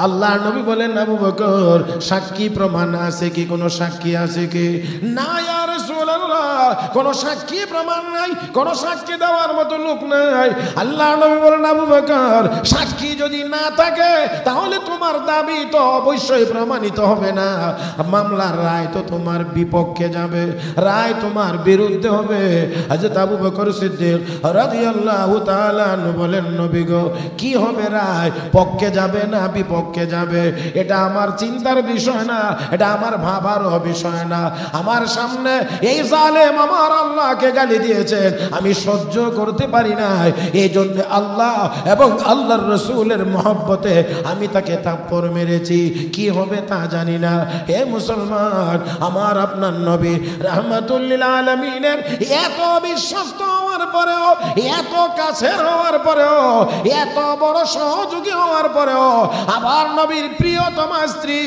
আল্লাহ নবী বলেন, আবু বকর সাক্ষী প্রমাণ আছে কি? কোনো সাক্ষী আছে কি? না ইয়া রাসূলুল্লাহ, কোনো সাক্ষী প্রমাণ নাই, কোনো সাক্ষী দেওয়ার মতো লোক নাই। আল্লাহ নবী বলেন, আবু বকর সাক্ষী যদি না থাকে তাহলে তোমার দাবি তো অবশ্যই প্রমাণিত হবে না, মামলার রায় তো তোমার বিপক্ষে যাবে, রায় তোমার বিরুদ্ধে হবে। হযরত আবু বকর সিদ্দিক রাদিয়াল্লাহু তাআলা আনহু বলেন, নবী গো কি হবে রায়? পক্ষে যাবে না বিপক্ষে যাবে এটা আমার চিন্তার বিষয় না, এটা আমার ভাবারও বিষয় না। আমার সামনে এই জালেম আমার আল্লাহকে গালি দিয়েছেন, আমি সহ্য করতে পারি না, এই জন্য আল্লাহ এবং আল্লাহর রাসূলের মহব্বতে আমি তাকে থাপ্পড় মেরেছি। কি হবে তা জানি না। হে মুসলমান, আমার আপনার নবী রাহমাতুল লিল আলামিনের এত বিশ্বস্ত হওয়ার পরেও, এত কাছের হওয়ার পরেও, এত বড় সহযোগী হওয়ার পরেও, আবার নবীর প্রিয়তমা স্ত্রী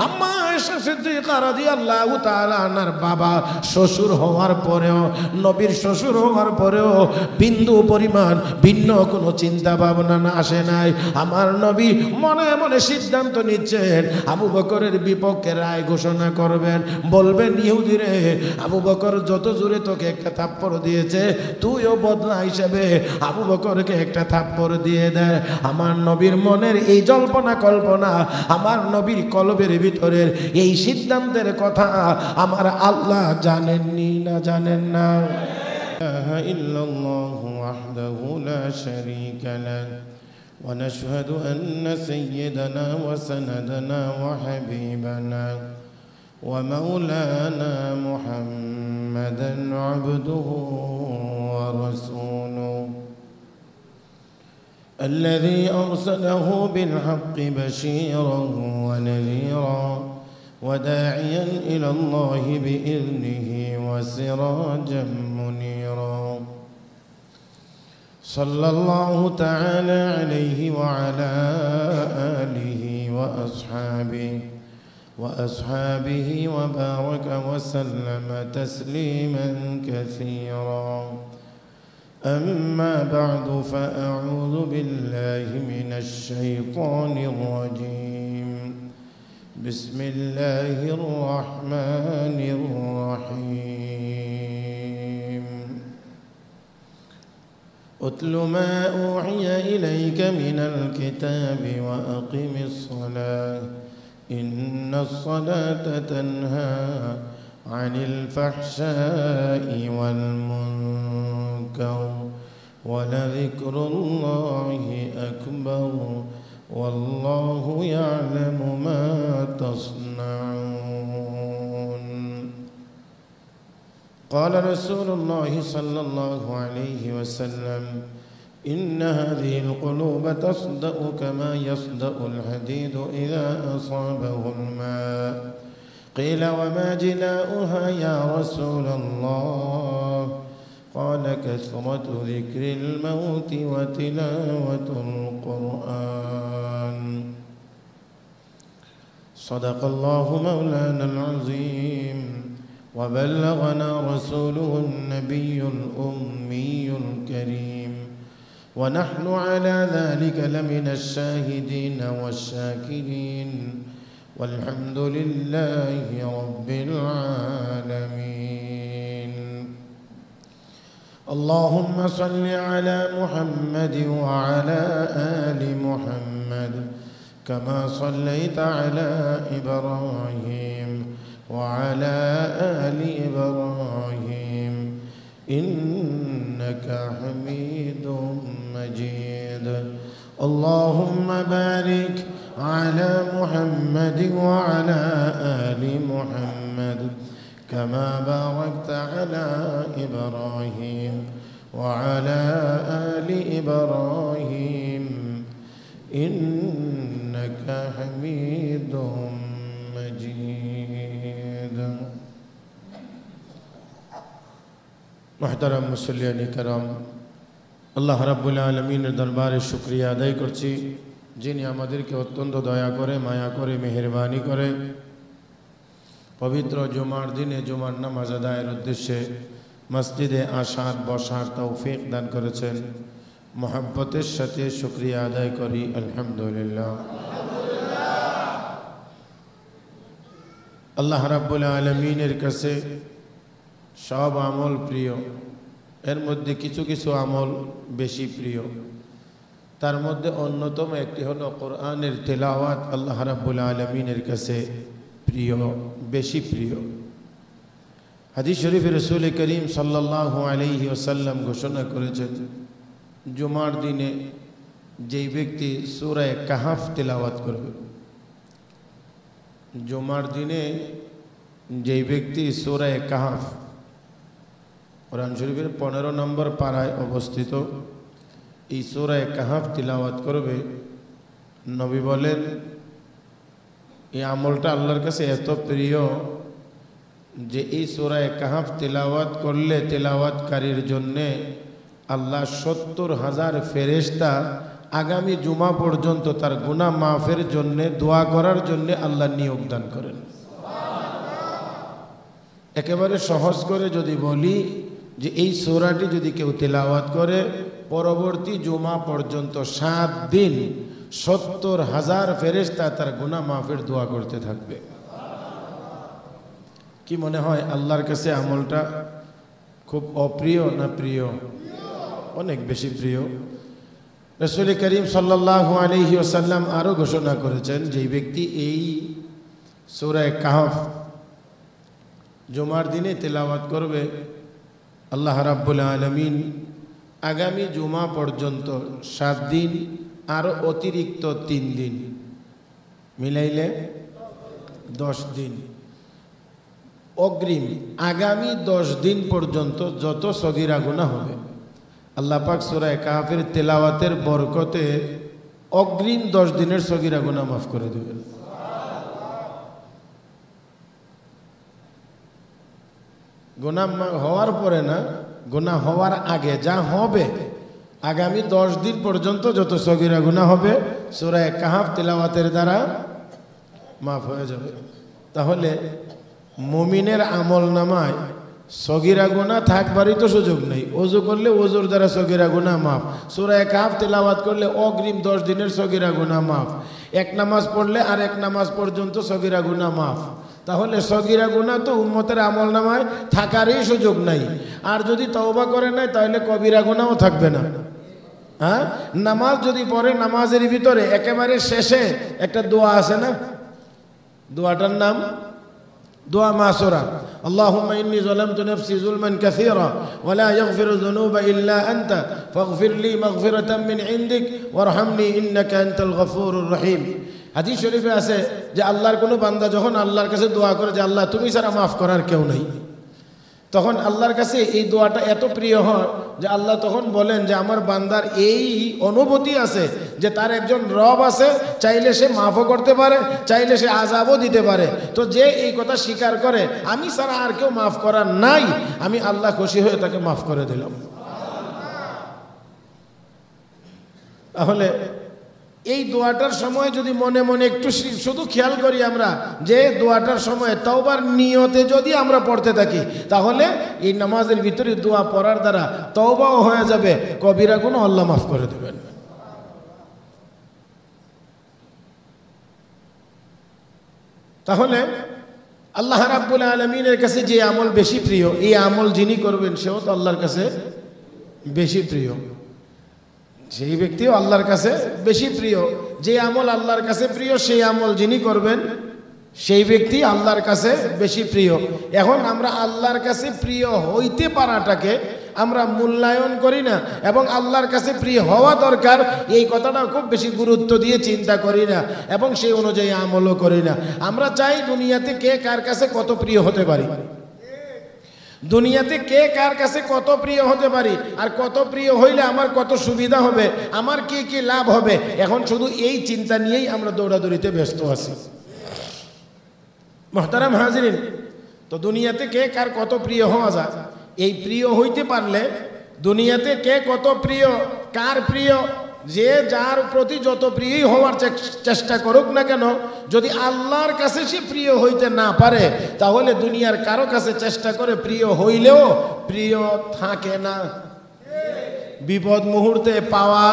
আম্মা আয়েশা সিদ্দিকা রাদিয়াল্লাহু তাআলা আনহার বাবা শ্বশুর হওয়ার পরেও, নবীর শ্বশুর হওয়ার পরেও বিন্দু পরিমাণ ভিন্ন কোনো চিন্তা ভাবনা না আসে নাই। আমার নবী মনে মনে সিদ্ধান্ত নিচ্ছেন আবু বকরের বিপক্ষে রায় ঘোষণা করবেন, বলবেন, ইহুদিরে আবু বকর যত জোরে তোকে একটা থাপ্পড় দিয়েছে, তুইও বদলা হিসেবে আবু বকরকে একটা থাপ্পড় দিয়ে দেয়। আমার নবীর মনের এই জল্পনা কল্পনা, আমার নবীর কলবের ভিতরের এই সিদ্ধান্তের কথা আমার আল্লাহ জানেননি না জানেন না? ইল্লাল্লাহু ওয়াহদাহু লা শারীকা লাহু ওয়া নাশহাদু আন্না সাইয়্যিদানা ওয়া সানাদানা ওয়া হাবিবানা ওয়া মাওলানা মুহাম্মাদান আবদুহু ওয়া রাসূলুহু الذي أرسله بالحق بشيرا ونذيرا وداعيا إلى الله بإذنه وسراجا منيرا صلى الله تعالى عليه وعلى آله وأصحابه وبارك وسلم تسليما كثيرا. أما بعد فأعوذ بالله من الشيطان الرجيم. بسم الله الرحمن الرحيم. أتل ما أوحي إليك من الكتاب وأقم الصلاة إن الصلاة تنهى عن الفحشاء والمنكر ولذكر الله أكبر والله يعلم ما تصنعون. قال رسول الله صلى الله عليه وسلم إن هذه القلوب تصدأ كما يصدأ الحديد إذا أصابه الماء. قيل وما جلاؤها يا رسول الله؟ قال كثرة ذكر الموت وتلاوة القرآن. صدق الله مولانا العظيم وبلغنا رسوله النبي الأمي الكريم ونحن على ذلك لمن الشاهدين والشاكرين والحمد لله رب العالمين. اللهم صل على محمد وعلى آل محمد كما صليت على إبراهيم وعلى آل إبراهيم إنك حميد مجيد. اللهم بارك على محمد وعلى آل محمد كما باركت على إبراهيم وعلى آل إبراهيم إنك حميد مجيد. محترم মুসল্লিয়ান کرام, আল্লাহ রাব্বুল আলামিনের দরবারে শুকরিয়া আদায় করছি, যিনি আমাদেরকে অত্যন্ত দয়া করে, মায়া করে, মেহেরবানি করে পবিত্র জুমার দিনে জুমার নামাজ আদায়ের উদ্দেশ্যে মসজিদে আসার বসার তৌফিক দান করেছেন। মহব্বতের সাথে শুকরিয়া আদায় করি আলহামদুলিল্লাহ। আল্লাহ রাব্বুল আলামিনের কাছে সব আমল প্রিয়, এর মধ্যে কিছু কিছু আমল বেশি প্রিয়। তার মধ্যে অন্যতম একটি হলো কোরআনের তেলাওয়াত আল্লাহ রাব্বুল আলামিনের কাছে প্রিয়, বেশি প্রিয়। হাদিস শরীফে রাসূল করিম সাল্লাল্লাহু আলাইহি ওয়াসাল্লাম ঘোষণা করেছেন, জুমার দিনে যেই ব্যক্তি সূরা কাহফ তেলাওয়াত করবে, জুমার দিনে যেই ব্যক্তি সূরা কাহফ, কোরআন শরীফের 15 নম্বর পারায় অবস্থিত এই সূরা কাহফ তিলাওয়াত করবে, নবী বলেন এই আমলটা আল্লাহর কাছে এত প্রিয় যে এই সূরা কাহফ তিলাওয়াত করলে তিলাওয়াতকারীর জন্যে আল্লাহ 70,000 ফেরেশতা আগামী জুমা পর্যন্ত তার গুনাহ মাফের জন্য দোয়া করার জন্য আল্লাহ নিয়োগ দান করেন। একেবারে সহজ করে যদি বলি যে এই সূরাটি যদি কেউ তেলাওয়াত করে পরবর্তী জুমা পর্যন্ত 7 দিন 70,000 ফেরেশতা তার গুনাহ মাফের দোয়া করতে থাকবে। কি মনে হয় আল্লাহর কাছে আমলটা খুব অপ্রিয় না প্রিয়? অনেক বেশি প্রিয়। রাসূল করিম সাল্লাল্লাহু আলাইহি ওয়াসাল্লাম আরো ঘোষণা করেছেন, যেই ব্যক্তি এই সূরা কাহফ জুমার দিনে তেলাওয়াত করবে, আল্লাহ রাব্বুল আলামিন আগামী জুমা পর্যন্ত 7 দিন আরো অতিরিক্ত 3 দিন মিলাইলে 10 দিন অগ্রিম আগামী 10 দিন পর্যন্ত যত সগীরা গুনাহ হবে আল্লাহ পাক সূরা কাহফের তেলাওয়াতের বরকতে অগ্রিম 10 দিনের সগীরা গুনাহ মাফ করে দেবেন। গুনাহ হওয়ার পরে না, গুনাহ হওয়ার আগে যা হবে আগামী 10 দিন পর্যন্ত যত সগীরা গুনাহ হবে সূরা কাহফ তেলাওয়াতের দ্বারা মাফ হয়ে যাবে। তাহলে মুমিনের আমল নামায় সগীরা গুনাহ থাকবারই তো সুযোগ নেই। ওযু করলে ওযুর দ্বারা সগীরা গুনাহ মাফ, সূরা কাহফ তেলাওয়াত করলে অগ্রিম 10 দিনের সগীরা গুনাহ মাফ, এক নামাজ পড়লে আর এক নামাজ পর্যন্ত সগীরা গুনাহ মাফ। তাহলে সগীরা গুনাহ তো উম্মতের আমল নামায় থাকারই সুযোগ নাই। আর যদি তওবা করে নাই তাহলে কবিরা গুনাহও থাকবে না। হ্যাঁ, নামাজ যদি পড়ে নামাজের ভিতরে একেবারে শেষে একটা দোয়া আছে না, দোয়াটার নাম দোয়া মাসুরা, আল্লাহুম্মা ইন্নী যালামতু নাফসি যুলমান কাসীরা ওয়া লা ইয়াগফিরু যুনুবা ইল্লা আনতা ফাগফির লি মাগফিরাতাম মিন ইনদিক ওয়ারহামনি ইন্নাকা আনতাল গফুরুর রহিম। হাদিস শরীফে আছে যে আল্লাহর কোনো বান্দা যখন আল্লাহর কাছে দোয়া করে যে আল্লাহ তুমি ছাড়া মাফ করার কেউ নাই, তখন আল্লাহর কাছে এই দোয়াটা এত প্রিয় হয় যে আল্লাহ তখন বলেন যে আমার বান্দার এই অনুভূতি আছে যে তার একজন রব আছে, চাইলে সে মাফও করতে পারে, চাইলে সে আযাবও দিতে পারে। তো যে এই কথা স্বীকার করে আমি ছাড়া আর কেউ মাফ করার নাই, আমি আল্লাহ খুশি হয়ে তাকে মাফ করে দিলাম। তাহলে এই দোয়াটার সময় যদি মনে মনে একটু শুধু খেয়াল করি আমরা যে দোয়াটার সময় তওবার নিয়তে যদি আমরা পড়তে থাকি তাহলে এই নামাজের ভিতরে দোয়া পড়ার দ্বারা তওবাও হয়ে যাবে, কবিরা গুনাহ আল্লাহ মাফ করে দেবেন। তাহলে আল্লাহ রাব্বুল আলামিনের কাছে যে আমল বেশি প্রিয়, এই আমল যিনি করবেন সেও তো আল্লাহর কাছে বেশি প্রিয়, সেই ব্যক্তিও আল্লাহর কাছে বেশি প্রিয়। যে আমল আল্লাহর কাছে প্রিয় সেই আমল যিনি করবেন সেই ব্যক্তি আল্লাহর কাছে বেশি প্রিয়। এখন আমরা আল্লাহর কাছে প্রিয় হইতে পারাটাকে আমরা মূল্যায়ন করি না এবং আল্লাহর কাছে প্রিয় হওয়া দরকার এই কথাটা খুব বেশি গুরুত্ব দিয়ে চিন্তা করি না এবং সেই অনুযায়ী আমলও করি না। আমরা চাই দুনিয়াতে কে কার কাছে কত প্রিয় হতে পারি, দুনিয়াতে কে কার কাছে কত প্রিয় হতে পারি, আর কত প্রিয় হইলে আমার কত সুবিধা হবে, আমার কি কি লাভ হবে, এখন শুধু এই চিন্তা নিয়েই আমরা দৌড়াদৌড়িতে ব্যস্ত আছি। মুহতারাম হাজিরিন, তো দুনিয়াতে কে কার কত প্রিয় হওয়া যায়, এই প্রিয় হইতে পারলে দুনিয়াতে কে কত প্রিয় কার প্রিয়, যে যার প্রতি যত প্রিয় হওয়ার চেষ্টা করুক না কেন, যদি আল্লাহর কাছে সে প্রিয় হইতে না পারে তাহলে দুনিয়ার কারো কাছে চেষ্টা করে প্রিয় হইলেও প্রিয় থাকে না, বিপদ মুহূর্তে পাওয়া।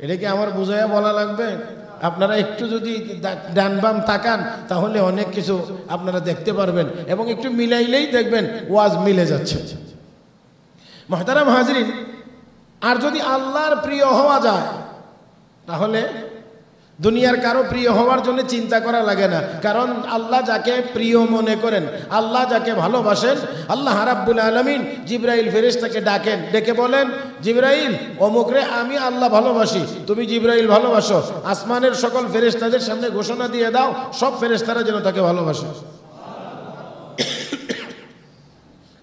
এটা কি আমার বুঝাইয়া বলা লাগবে? আপনারা একটু যদি ডান বাম তাকান তাহলে অনেক কিছু আপনারা দেখতে পারবেন এবং একটু মিলাইলেই দেখবেন ওয়াজ মিলে যাচ্ছে। মুহতারাম হাজরিন, আর যদি আল্লাহর প্রিয় হওয়া যায় তাহলে দুনিয়ার কারো প্রিয় হওয়ার জন্য চিন্তা করা লাগে না, কারণ আল্লাহ যাকে প্রিয় মনে করেন, আল্লাহ যাকে ভালোবাসেন, আল্লাহ রাব্বুল আলামিন জিবরাইল ফেরেশতাকে ডাকেন, ডেকে বলেন, জিবরাইল অমুকরে আমি আল্লাহ ভালোবাসি, তুমি জিবরাইল ভালোবাসো, আসমানের সকল ফেরেশতাদের সামনে ঘোষণা দিয়ে দাও সব ফেরেশতারা যেন তাকে ভালোবাসে।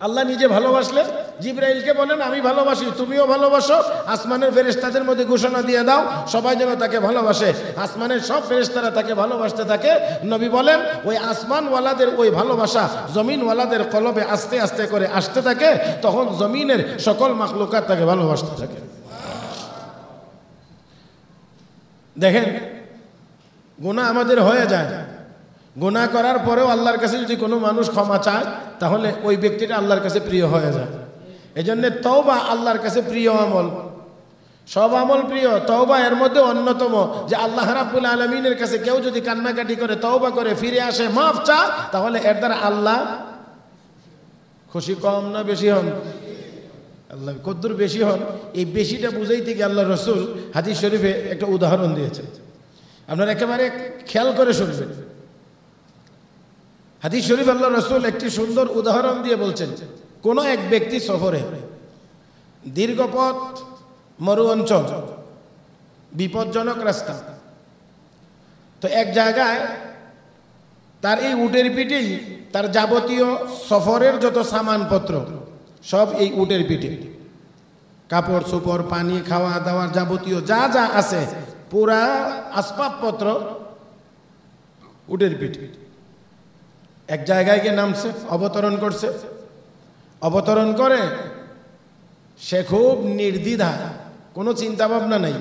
আল্লাহ নিজে ভালোবাসলে জিবরাইলকে বলেন আমি ভালোবাসি, তুমিও ভালোবাসো, আসমানের ফেরেশতাদের মধ্যে ঘোষণা দিয়ে দাও সবাই যেন তাকে ভালোবাসে। আসমানের সব ফেরেশতারা তাকে ভালোবাসতে থাকে। নবী বলেন ওই আসমানওয়ালাদের ওই ভালোবাসা জমিনওয়ালাদের কলবে আস্তে আস্তে করে আসতে থাকে, তখন জমিনের সকল মাখলুকাত তাকে ভালোবাসতে থাকে। দেখেন গুনাহ আমাদের হয়ে যায়, গুনাহ করার পরেও আল্লাহর কাছে যদি কোনো মানুষ ক্ষমা চায় তাহলে ওই ব্যক্তিটা আল্লাহর কাছে প্রিয় হয়ে যায়। এই জন্যে তওবা আল্লাহর কাছে প্রিয় আমল, সব আমল প্রিয়, তওবা এর মধ্যে অন্যতম। যে আল্লাহ রাব্বুল আলামিনের কাছে কেউ যদি কান্নাকাটি করে তওবা করে ফিরে আসে মাফ চায় তাহলে এর দ্বারা আল্লাহ খুশি। কম না বেশি হন? আল্লাহ কদ্দুর বেশি হন, এই বেশিটা বুঝাইতে গিয়ে আল্লাহ রসুল হাদিস শরীফে একটা উদাহরণ দিয়েছে, আপনারা একেবারে খেয়াল করে শুনবেন। হাদিস শরীফ আল্লাহ রসুল একটি সুন্দর উদাহরণ দিয়ে বলছেন, কোন এক ব্যক্তি সফরে, দীর্ঘ পথ, মরু অঞ্চল, বিপজ্জনক রাস্তা, তো এক জায়গায় তার এই উটের পিঠেই তার যাবতীয় সফরের যত সামানপত্র সব এই উটের পিঠে, কাপড় চোপড়, পানি, খাওয়া দাওয়ার যাবতীয় যা যা আছে পুরা আসবাবপত্র উটের পিঠে। এক জায়গায় গিয়ে নামছে, অবতরণ করছে, অবতরণ করে সে খুব নির্দ্বিধা, কোনো চিন্তা ভাবনা নাই,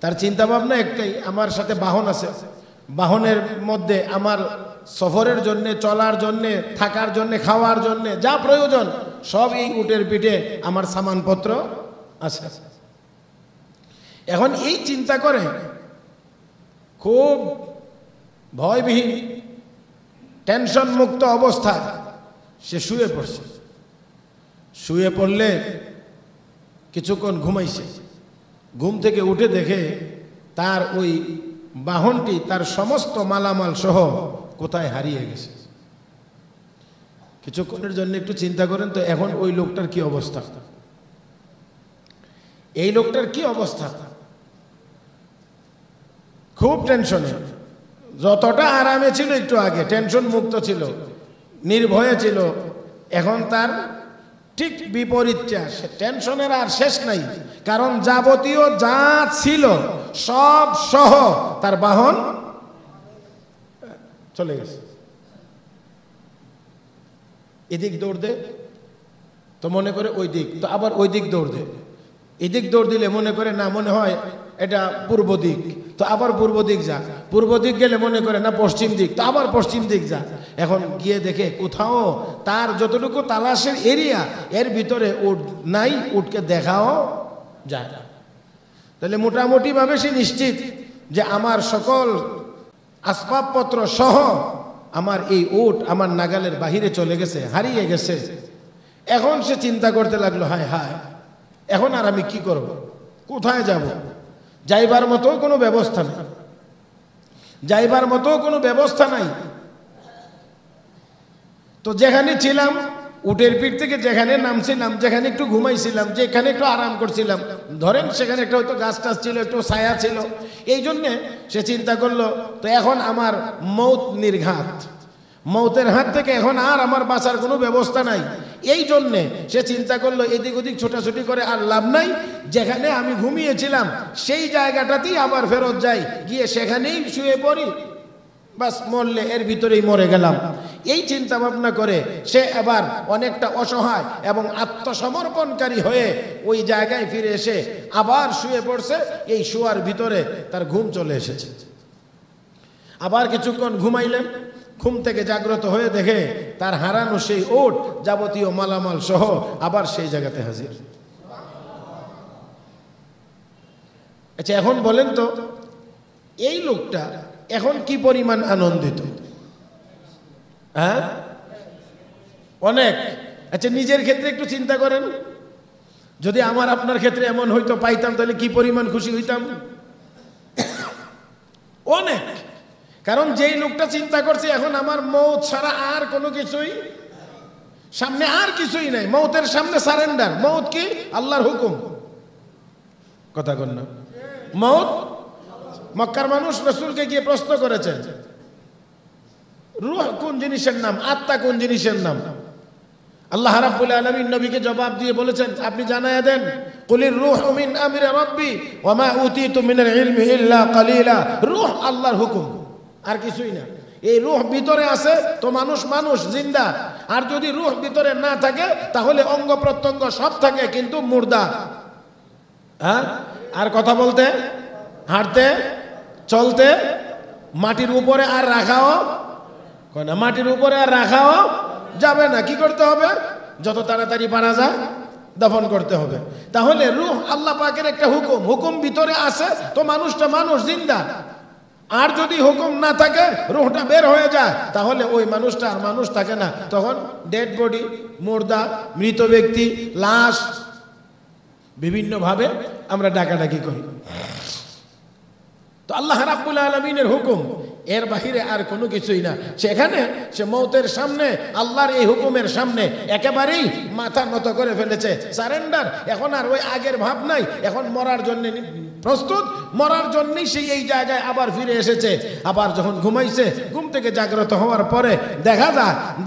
তার চিন্তা ভাবনা একটাই, আমার সাথে বাহন আছে, বাহনের মধ্যে আমার সফরের জন্যে, চলার জন্যে, থাকার জন্যে, খাওয়ার জন্যে যা প্রয়োজন সব এই উটের পিঠে আমার সামানপত্র আছে। এখন এই চিন্তা করে খুব ভয়বিহীন, টেনশন মুক্ত অবস্থায় সে শুয়ে পড়ছে। শুয়ে পড়লে কিছুক্ষণ ঘুমাইছে, ঘুম থেকে উঠে দেখে তার ওই বাহনটি তার সমস্ত মালামাল সহ কোথায় হারিয়ে গেছে। কিছুক্ষণের জন্য একটু চিন্তা করেন তো, এখন ওই লোকটার কি অবস্থা? এই লোকটার কি অবস্থা? খুব টেনশনে, যতটা আরামে ছিল একটু আগে, টেনশন মুক্ত ছিল, নির্ভয়ে ছিল, এখন তার ঠিক বিপরীতটা, টেনশনের আর শেষ নাই, কারণ যাবতীয় যা ছিল সব সহ তার বাহন চলে গেছে। এদিক দৌড় দে তো মনে করে ওই দিক, তো আবার ওই দিক দৌড় দে, এদিক দৌড় দিলে মনে করে না, মনে হয় এটা পূর্ব দিক, তো আবার পূর্ব দিক যা, পূর্ব দিক গেলে মনে করে না পশ্চিম দিক, তো আবার পশ্চিম দিক যা। এখন গিয়ে দেখে কোথাও তার যতটুকু তালাশের এরিয়া এর ভিতরে উট নাই, উটকে দেখাও যায় না। তাহলে মোটামুটি ভাবে সে নিশ্চিত যে আমার সকল আসবাবপত্র সহ আমার এই উট আমার নাগালের বাহিরে চলে গেছে, হারিয়ে গেছে। এখন সে চিন্তা করতে লাগলো, হায় হায়, এখন আর আমি কি করব, কোথায় যাব? যাইবার মতো কোনো ব্যবস্থা নেই, যাইবার মতো কোনো ব্যবস্থা নাই। তো যেখানে ছিলাম, উটের পিঠ থেকে যেখানে নামছিলাম, যেখানে একটু ঘুমাইছিলাম, যেখানে একটু আরাম করছিলাম, ধরেন সেখানে একটা হয়তো গাছ টাছ ছিল, একটু ছায়া ছিল, এই জন্যে সে চিন্তা করলো তো এখন আমার মৌত নির্ঘাত, মৌতের হাত থেকে এখন আর আমার বাঁচার কোনো ব্যবস্থা নাই। এই জন্যে সে চিন্তা করলো এদিক ওদিক ছোটাছুটি করে আর লাভ নাই, যেখানে আমি ঘুমিয়েছিলাম সেই জায়গাটাতেই আবার ফেরত যাই, গিয়ে সেখানেই শুয়ে পড়ি, বাস মরলে এর ভিতরেই মরে গেলাম। এই চিন্তা ভাবনা করে সে এবার অনেকটা অসহায় এবং আত্মসমর্পণকারী হয়ে ওই জায়গায় ফিরে এসে আবার শুয়ে পড়ছে। এই শোয়ার ভিতরে তার ঘুম চলে এসেছে। আবার কিছুক্ষণ ঘুমাইলেন, ঘুম থেকে জাগ্রত হয়ে দেখে তার হারানো সেই উট যাবতীয় মালামাল সহ আবার সেই জায়গাতে হাজির। আচ্ছা এখন বলেন তো, এই লোকটা এখন কি পরিমাণ আনন্দিত? হ্যাঁ, অনেক। আচ্ছা, নিজের ক্ষেত্রে একটু চিন্তা করেন, যদি আমার আপনার ক্ষেত্রে এমন হইতো পাইতাম, তাহলে কি পরিমাণ খুশি হইতাম? অনেক। কারণ যেই লোকটা চিন্তা করছে এখন আমার মৌত ছাড়া আর কোনো কিছুই সামনে, আর কিছুই নাই, মৌতের সামনে সারেন্ডার। মৌত কি? আল্লাহর হুকুম। কথা কন না? মৌত, মক্কার মানুষ রাসূলকে গিয়ে প্রশ্ন করেছেন, রূহ কোন জিনিসের নাম, আত্মা কোন জিনিসের নাম? আল্লাহ রাব্বুল আলামিন নবীকে জবাব দিয়ে বলেছেন, আপনি জানায়া দেন, কুলির রূহু মিন আমরি রাব্বি ওয়া মা উতিতু মিনাল ইলমি ইল্লা কালিলা। রূহ আল্লাহর হুকুম, আর কিছুই না। এই রূহ ভিতরে আছে তো মানুষ মানুষ জিন্দা, আর যদি রূহ ভিতরে না থাকে তাহলে অঙ্গ প্রত্যঙ্গ সব থাকে কিন্তু মুর্দা। হ্যাঁ, আর কথা বলতে, হাঁটতে, চলতে, মাটির উপরে আর রাখাও না, মাটির উপরে আর রাখাও যাবে না। কি করতে হবে? যত তাড়াতাড়ি পারা যায় দাফন করতে হবে। তাহলে রূহ আল্লাহ পাকের একটা হুকুম, হুকুম ভিতরে আছে তো মানুষটা মানুষ জিন্দা। আর যদি হুকুম না থাকে, রূহটা বের হয়ে যায়, তাহলে ওই মানুষটা আর মানুষ থাকে না, তখন ডেড বডি, মুর্দা, মৃত ব্যক্তি, লাশ, বিভিন্নভাবে আমরা ডাকাডাকি করি। তো আল্লাহ রাব্বুল আলামিনের হুকুম, এর বাহিরে আর কোনো কিছুই না। সেখানে সে মৌতের সামনে, আল্লাহর এই হুকুমের সামনে একেবারেই মাথা নত করে ফেলেছে, সারেন্ডার। এখন আর ওই আগের ভাব নাই, এখন মরার জন্য প্রস্তুত, মরার জন্যই সে এই জায়গায় আবার ফিরে এসেছে। আবার যখন ঘুমাইছে, ঘুম থেকে জাগ্রত হওয়ার পরে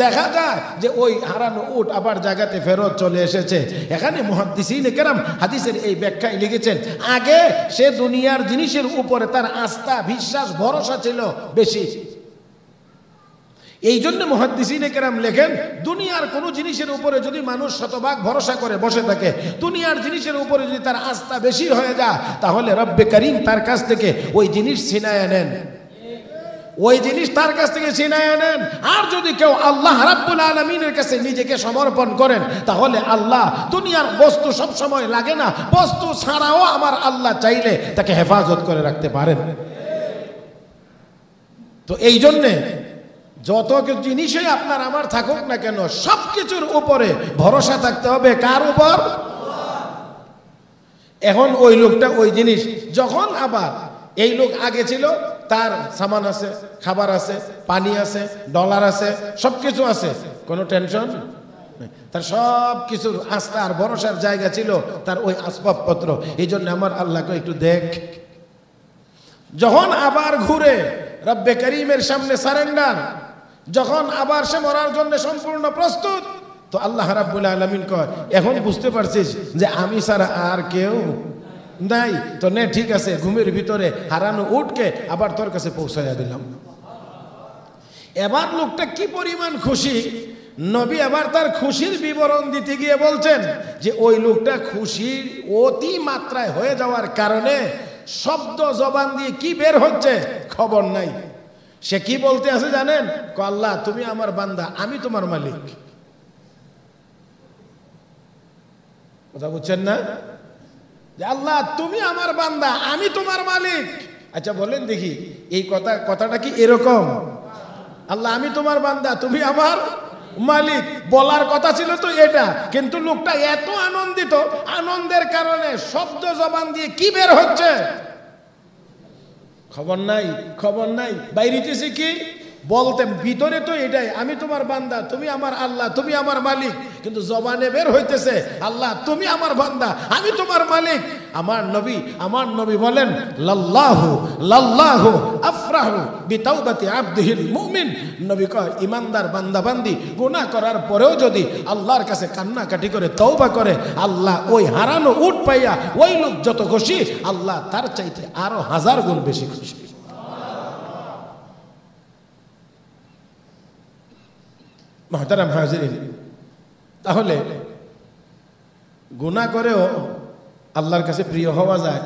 দেখা যায় যে ওই হারানো উট আবার জায়গাতে ফেরত চলে এসেছে। এখানে মুহাদ্দিসিনে কেরাম হাদিসের এই ব্যাখ্যায় লিখেছেন, আগে সে দুনিয়ার জিনিসের উপরে তার আস্থা, বিশ্বাস, ভরসা ছিল বেশি। এই জন্য মুহাদ্দিসিনে কেরাম লেখেন, দুনিয়ার কোন জিনিসের উপরে যদি মানুষ শতভাগ ভরসা করে বসে থাকে, দুনিয়ার জিনিসের উপরে যদি তার আস্থা বেশি হয়ে যায়, তাহলে রব্বে করিম তার কাছ থেকে ওই জিনিস ছিনায় নেন, ওই জিনিস তার কাছ থেকে ছিনায় নেন। আর যদি কেউ আল্লাহ রাব্বুল আলামিনের কাছে নিজেকে সমর্পণ করেন, তাহলে আল্লাহ, দুনিয়ার বস্তু সব সময় লাগে না, বস্তু ছাড়াও আমার আল্লাহ চাইলে তাকে হেফাজত করে রাখতে পারেন। তো এই জন্যে যত জিনিসই আপনার আমার থাকুক না কেন, সব কিছুর উপরে ভরসা থাকতে হবে। কার উপর? এখন ওই লোকটা ওই জিনিস যখন, আবার এই লোক আগে ছিল, তার সামান আছে, খাবার আছে, পানি আছে, ডলার আছে, সবকিছু আছে, কোনো টেনশন, তার সব কিছুর আস্থা আর ভরসার জায়গা ছিল তার ওই আসবাবপত্র। এই জন্য আমার আল্লাহকে একটু দেখ, যখন আবার ঘুরে রব্বে করিমের সামনে সারেন্ডার, যখন আবার সে মরার জন্য সম্পূর্ণ প্রস্তুত, তো আল্লাহ রাব্বুল আলামিন কয়, এখন বুঝতে পারছিস যে আমি ছাড়া আর কেউ নাই, তো নে ঠিক আছে, ঘুমের ভিতরে হারানো উটকে আবার তোর কাছে পৌঁছাইয়া দিলাম। এবার লোকটা কি পরিমাণ খুশি, নবী আবার তার খুশির বিবরণ দিতে গিয়ে বলছেন যে ওই লোকটা খুশি অতি মাত্রায় হয়ে যাওয়ার কারণে শব্দ জবান দিয়ে কি বের হচ্ছে খবর নাই। সে কি বলতে আছে জানেন? আল্লাহ তুমি আমার বান্দা, আমি তোমার মালিক। কথা বুঝছেন না? যে আল্লাহ তুমি আমার বান্দা, আমি তোমার মালিক। আচ্ছা বলেন দেখি, এই কথাটা কি এরকম? আল্লাহ আমি তোমার বান্দা, তুমি আমার মালিক, বলার কথা ছিল তো এটা, কিন্তু লোকটা এত আনন্দিত, আনন্দের কারণে শব্দ জবান দিয়ে কি বের হচ্ছে খবর নাই, খবর নাই। বাইরেতেছে কি বলতে, ভিতরে তো এটাই, আমি তোমার বান্দা, তুমি আমার আল্লাহ, তুমি আমার মালিক, কিন্তু জবানে বের হইতেছে আল্লাহ তুমি আমার বান্দা, আমি তোমার মালিক। আমার নবী বলেন, লাল্লাহু লাল্লাহু আফরাহু বিতাওবাতি আবদিহিল মুমিন। নবী কয়, ইমানদার বান্দা বান্দি গুনাহ করার পরেও যদি আল্লাহর কাছে কান্নাকাটি করে তওবা করে, আল্লাহ ওই হারানো উট পাইয়া ওই লোক যত খুশি, আল্লাহ তার চাইতে আরো 1000 গুণ বেশি খুশি। মুহতারাম হাজিরিন, তাহলে গুনাহ করেও আল্লাহর কাছে প্রিয় হওয়া যায়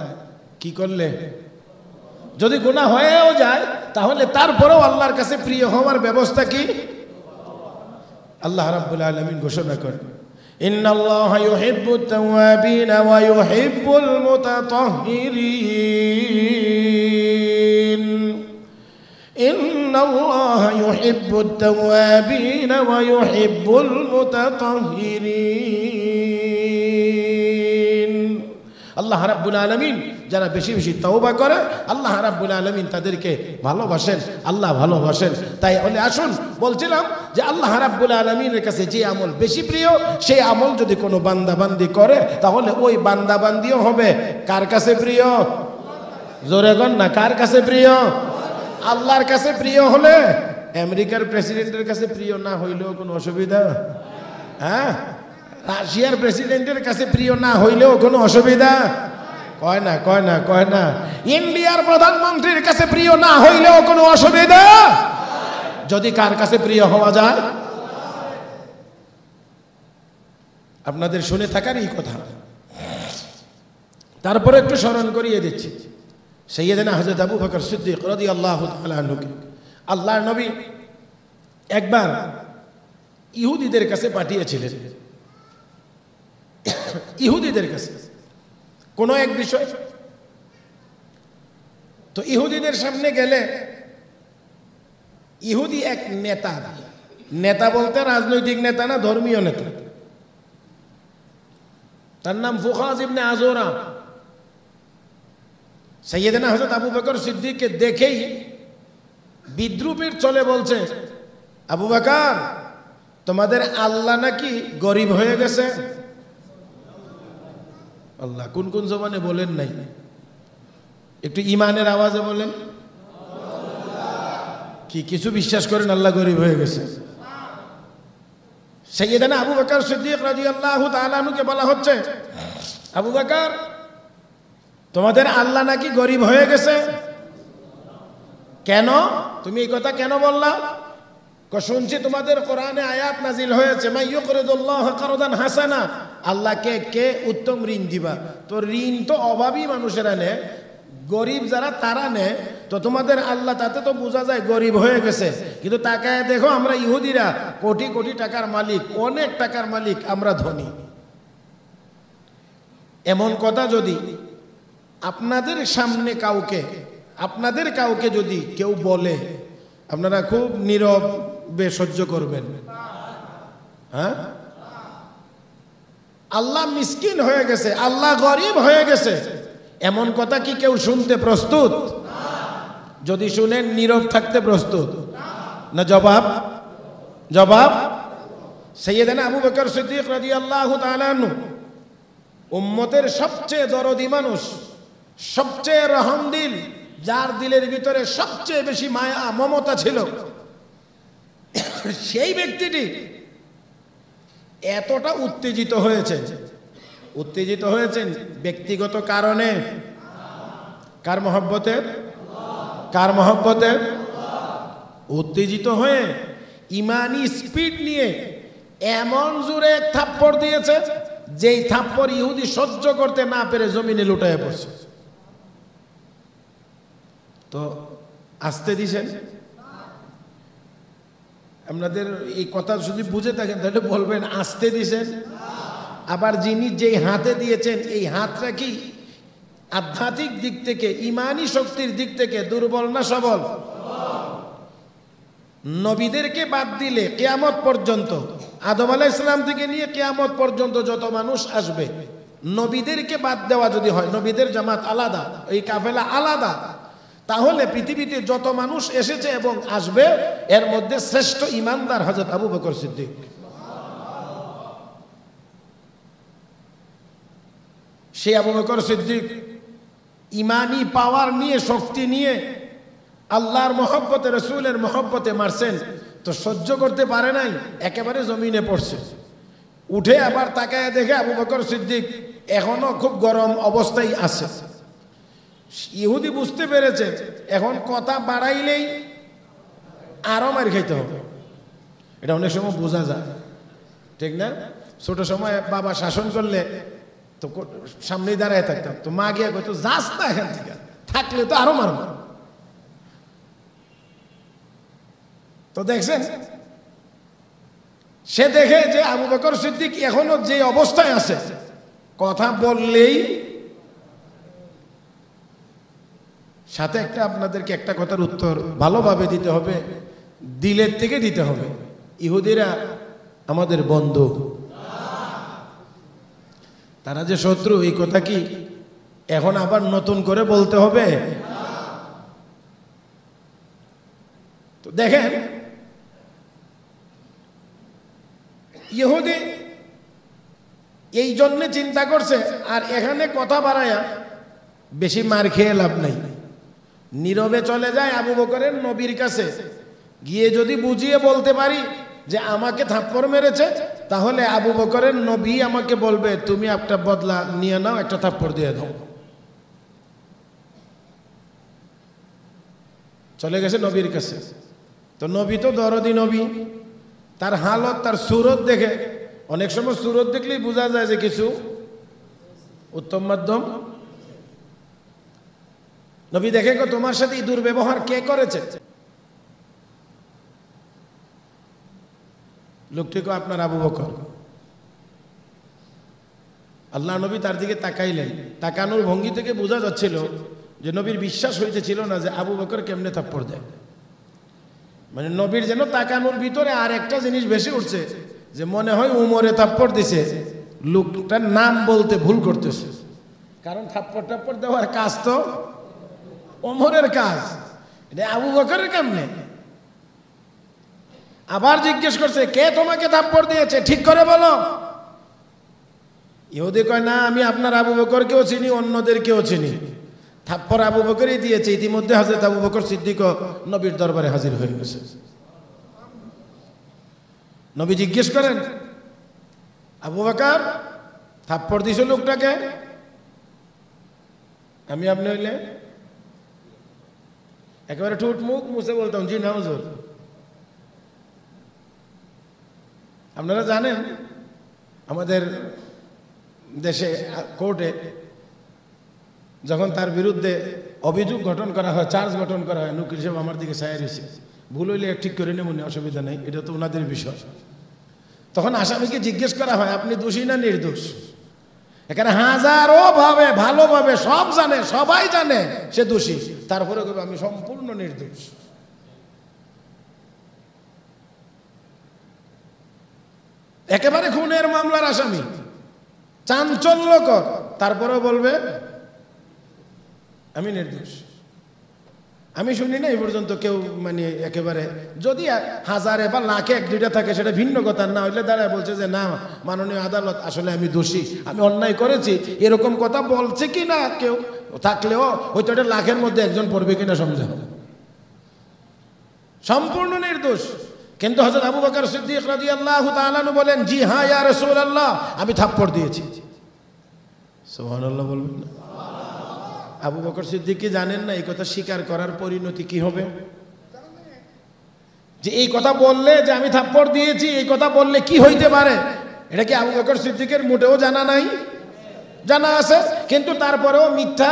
কি করলে? যদি গুনাহ হয়েও যায় তাহলে তারপরেও আল্লাহর কাছে প্রিয় হওয়ার ব্যবস্থা কি? আল্লাহ রাব্বুল আলামিন ঘোষণা করেন, ইন্নাল্লাহা ইউহিব্বুত তাওয়াবিনা ওয়া ইউহিব্বুল মুতাতাহহিরিন। ইন্নাল্লাহা ইউহিব্বুত তাওয়াবিন ওয়া ইউহিব্বুল মুতাতাহহিরিন। আল্লাহ রাব্বুল আলামিন যারা বেশি বেশি তওবা করে আল্লাহ রাব্বুল আলামিন তাদেরকে ভালোবাসেন, আল্লাহ ভালোবাসেন। তাই বলে আসুন বলছিলাম যে আল্লাহ রাব্বুল আলামিনের কাছে যে আমল বেশি প্রিয় সেই আমল যদি কোনো বান্দাবান্দি করে তাহলে ওই বান্দাবান্দিও হবে কার কাছে প্রিয়? জোরে বল না, কার কাছে প্রিয়? আল্লাহর কাছে প্রিয় হলে আমেরিকার প্রেসিডেন্টের কাছে প্রিয় না হইলেও কোনো অসুবিধা? হ্যাঁ, রাশিয়ার প্রেসিডেন্টের কাছে প্রিয় না হইলেও কোনো অসুবিধা? কয় না, কয় না, কয় না। ইন্ডিয়ার প্রধানমন্ত্রীর কাছে প্রিয় না হইলেও কোনো অসুবিধা? যদি কার কাছে প্রিয় হওয়া যায়? আপনাদের শুনে থাকারই কথা। তারপরে একটু স্মরণ করিয়ে দিচ্ছি সাইয়েদনা হযরত আবু বকর সিদ্দিক রাদিয়াল্লাহু তাআলা আনহুকে আল্লাহর নবী একবার ইহুদিদের কাছে পাঠিয়েছিলেন। ইহুদিদের কাছে কোনো এক বিষয়, তো ইহুদিদের সামনে গেলে ইহুদি এক নেতা, নেতা বলতে রাজনৈতিক নেতা না, ধর্মীয় নেতা, তার নাম ফুখাজ ইবনে আজোরা। সাইয়েদনা হযরত আবু বকর সিদ্দিককে দেখেই বিদ্রুপের চলে বলছে, আবু বকর তোমাদের আল্লাহ নাকি গরিব হয়ে গেছে? আল্লাহ কোন কোন জবানে বলেন নাই, একটু ইমানের আওয়াজে বলেন। কি কিছু বিশ্বাস করেন আল্লাহ গরিব হয়ে গেছে? সাইয়েদনা আবু বকর সিদ্দিক রাদিয়াল্লাহু তাআলা আনহুকে বলা হচ্ছে, আবু বকর তোমাদের আল্লাহ নাকি গরিব হয়ে গেছে? কেন তুমি এই কথা কেন বললা? শুনছি তোমাদের কোরআনে আয়াত নাজিল হয়েছে, মা ইউকরিদুল্লাহ কারদান হাসানা, আল্লাহকে কে উত্তম ঋণ দিবা। তো ঋণ তো অভাবী মানুষেরা নেয়, গরিব যারা তারা নেয়, তো তোমাদের আল্লাহ তাতে তো বোঝা যায় গরিব হয়ে গেছে। কিন্তু তাকায় দেখো আমরা ইহুদিরা কোটি কোটি টাকার মালিক, অনেক টাকার মালিক, আমরা ধনী। এমন কথা যদি আপনাদের সামনে আপনাদের কাউকে যদি কেউ বলে, আপনারা খুব নীরবে সহ্য করবেন? হ্যাঁ, আল্লাহ মিসকিন হয়ে গেছে, আল্লাহ গরিব হয়ে গেছে, এমন কথা কি কেউ শুনতে প্রস্তুত? যদি শুনেন নীরব থাকতে প্রস্তুত না? জবাব জবাব। সাইয়েদনা আবু বকর সিদ্দিক রাদিয়াল্লাহু তাআলা আনহু উম্মতের সবচেয়ে দরদি মানুষ, সবচেয়ে রহমদিল, যার দিলের ভিতরে সবচেয়ে বেশি মায়া মমতা ছিল, সেই ব্যক্তিটি এতটা উত্তেজিত হয়েছেন ব্যক্তিগত কারণে। কার মহব্বতে? কার মহব্বতে? উত্তেজিত হয়ে ইমানি স্পিড নিয়ে এমন জোরে এক থাপ্পড় দিয়েছে, যেই থাপ্পড় ইহুদি সহ্য করতে না পেরে জমিনে লুটায় পড়ছে। তো আসতে দিছেন? আপনাদের এই কথা যদি বুঝে থাকেন তাহলে বলবেন আসতে দিছেন। আবার যিনি যেই হাতে দিয়েছেন এই হাতটা কি আধ্যাত্মিক দিক থেকে, ইমানি শক্তির দিক থেকে দুর্বল না সবল? নবীদেরকে বাদ দিলে কিয়ামত পর্যন্ত, আদম আলাইহিস সালাম থেকে নিয়ে কিয়ামত পর্যন্ত যত মানুষ আসবে, নবীদেরকে বাদ দেওয়া যদি হয়, নবীদের জামাত আলাদা, এই কাফেলা আলাদা, তাহলে পৃথিবীতে যত মানুষ এসেছে এবং আসবে এর মধ্যে শ্রেষ্ঠ ইমানদার হযরত আবু বকর সিদ্দিক। সেই আবু বকর সিদ্দিক ইমানি পাওয়ার নিয়ে, শক্তি নিয়ে আল্লাহর মহব্বতে, রাসূলের মহব্বতে মারছেন, তো সহ্য করতে পারে নাই, একেবারে জমিনে পড়ছে। উঠে আবার তাকায় দেখে আবু বকর সিদ্দিক এখনো খুব গরম অবস্থায় আছে। ইহুদি বুঝতে পেরেছে এখন কথা বাড়াইলেই আরো মার খাইতে হবে। এটা অনেক সময় বোঝা যায়, ঠিক না? ছোট সময় বাবা শাসন করলে তো সামনেই দাঁড়ায় থাকতাম, তো মা গিয়ে কইতো যাস না এখান থেকে, থাকলে তো আরো মারব। তো দেখছেন, সে দেখে যে আবু বকর সিদ্দিক এখনো যে অবস্থায় আছে, কথা বললেই সাথে একটা আপনাদেরকে একটা কথার উত্তর ভালোভাবে দিতে হবে, দিলের থেকে দিতে হবে। ইহুদিরা আমাদের বন্ধু, তারা যে শত্রু, এই কথা কি এখন আবার নতুন করে বলতে হবে? তো দেখেন, ইহুদি এই জন্য চিন্তা করছে, আর এখানে কথা বাড়ায়া বেশি মার খেয়ে লাভ নাই, নীরবে চলে যায় আবু বকরের নবীর কাছে গিয়ে যদি বুঝিয়ে বলতে পারি যে আমাকে থাপ্পড় মেরেছে, তাহলে আবু বকরের নবী আমাকে বলবে তুমি একটা বদলা নিয়ে নাও, একটা থাপ্পড় দিয়ে দাও। চলে গেছে নবীর কাছে। তো নবী তো দরদি নবী, তার হালত, তার সুরত দেখে, অনেক সময় সুরত দেখলেই বোঝা যায় যে কিছু উত্তম মাধ্যম। নবী দেখে গো তোমার সাথে এই দুর্ব্যবহার কে করেছে? লোকটিকে আপনার আবু বকর। আল্লাহ নবী তার দিকে তাকাইলেন, তাকানোর ভঙ্গি থেকে বোঝা যাচ্ছিল যে নবীর বিশ্বাস হইতেছিল না যে আবু বকর কেমনে থাপ্পড় দেয়। মানে নবীর যেন তাকানোর ভিতরে আর একটা জিনিস বেশি উঠছে, যে মনে হয় উমরে থাপ্পড় দিছে, লোকটার নাম বলতে ভুল করতেছে, কারণ থাপ্পড় টাপ্পড় দেওয়ার কাজ তো ওমরের কাজ, এটা আবু বকরের কাম নেই। আবার জিজ্ঞেস করছে কে তোমাকে থাপ্পড় দিয়েছে, ঠিক করে বলো। ইহুদি কয় না, আমি আপনার আবু বকরকেও চিনি, অন্যদেরকেও চিনি, থাপ্পড় আবু বকরই দিয়েছে। ইতিমধ্যে হযরত আবু বকর সিদ্দিক নবীর দরবারে হাজির হয়ে গেছে। নবী জিজ্ঞেস করেন আবু বকর থাপ্পড় দিয়েছে লোকটাকে? আমি আপনি হইলে একেবারে ঠোঁট মুখ মুছে বলতাম জি না হুজুর। আপনারা জানেন আমাদের দেশে কোর্টে যখন তার বিরুদ্ধে অভিযোগ গঠন করা হয়, চার্জ গঠন করা হয়, উকিল সাহেব আমার দিকে ছায়া রয়েছে, ভুল হইলে ঠিক করে নেব, অসুবিধা নেই, এটা তো ওনাদের বিষয়। তখন আসামিকে জিজ্ঞেস করা হয় আপনি দোষী না নির্দোষ? এখানে হাজারো ভাবে ভালোভাবে সব জানে, সবাই জানে সে দোষী, তারপরে আমি সম্পূর্ণ নির্দোষ। একেবারে খুনের মামলার আসামি, চাঞ্চল্যকর, তারপরেও বলবে আমি নির্দোষ। আমি শুনি না এই পর্যন্ত কেউ মানে একেবারে, যদি হাজারে বা লাখে এক দুইটা থাকে সেটা ভিন্ন কথা, না হইলে দাঁড়ায় বলছে যে না মাননীয় আদালত আসলে আমি দোষী, আমি অন্যায় করেছি, এরকম কথা বলছে কি না কেউ থাকলেও হয়তো এটা লাখের মধ্যে একজন পড়বে কিনা সন্দেহ। সম্পূর্ণ নির্দোষ। কিন্তু হযরত আবু বকর সিদ্দিক রাদিয়াল্লাহু তাআলা আনহু বলেন জি হ্যাঁ ইয়া রাসূলুল্লাহ, আমি থাপ্পড় দিয়েছি। সুবহানাল্লাহ বলবেন না? আবু বকর সিদ্দিক কি জানেন না এই কথা স্বীকার করার পরিণতি কি হবে? যে এই কথা বললে যে আমি থাপ্পড় দিয়েছি, এই কথা বললে কি হইতে পারে, এটা কি আবু বকর সিদ্দিকের মোটেও জানা নাই? জানা আছে, কিন্তু তারপরেও মিথ্যা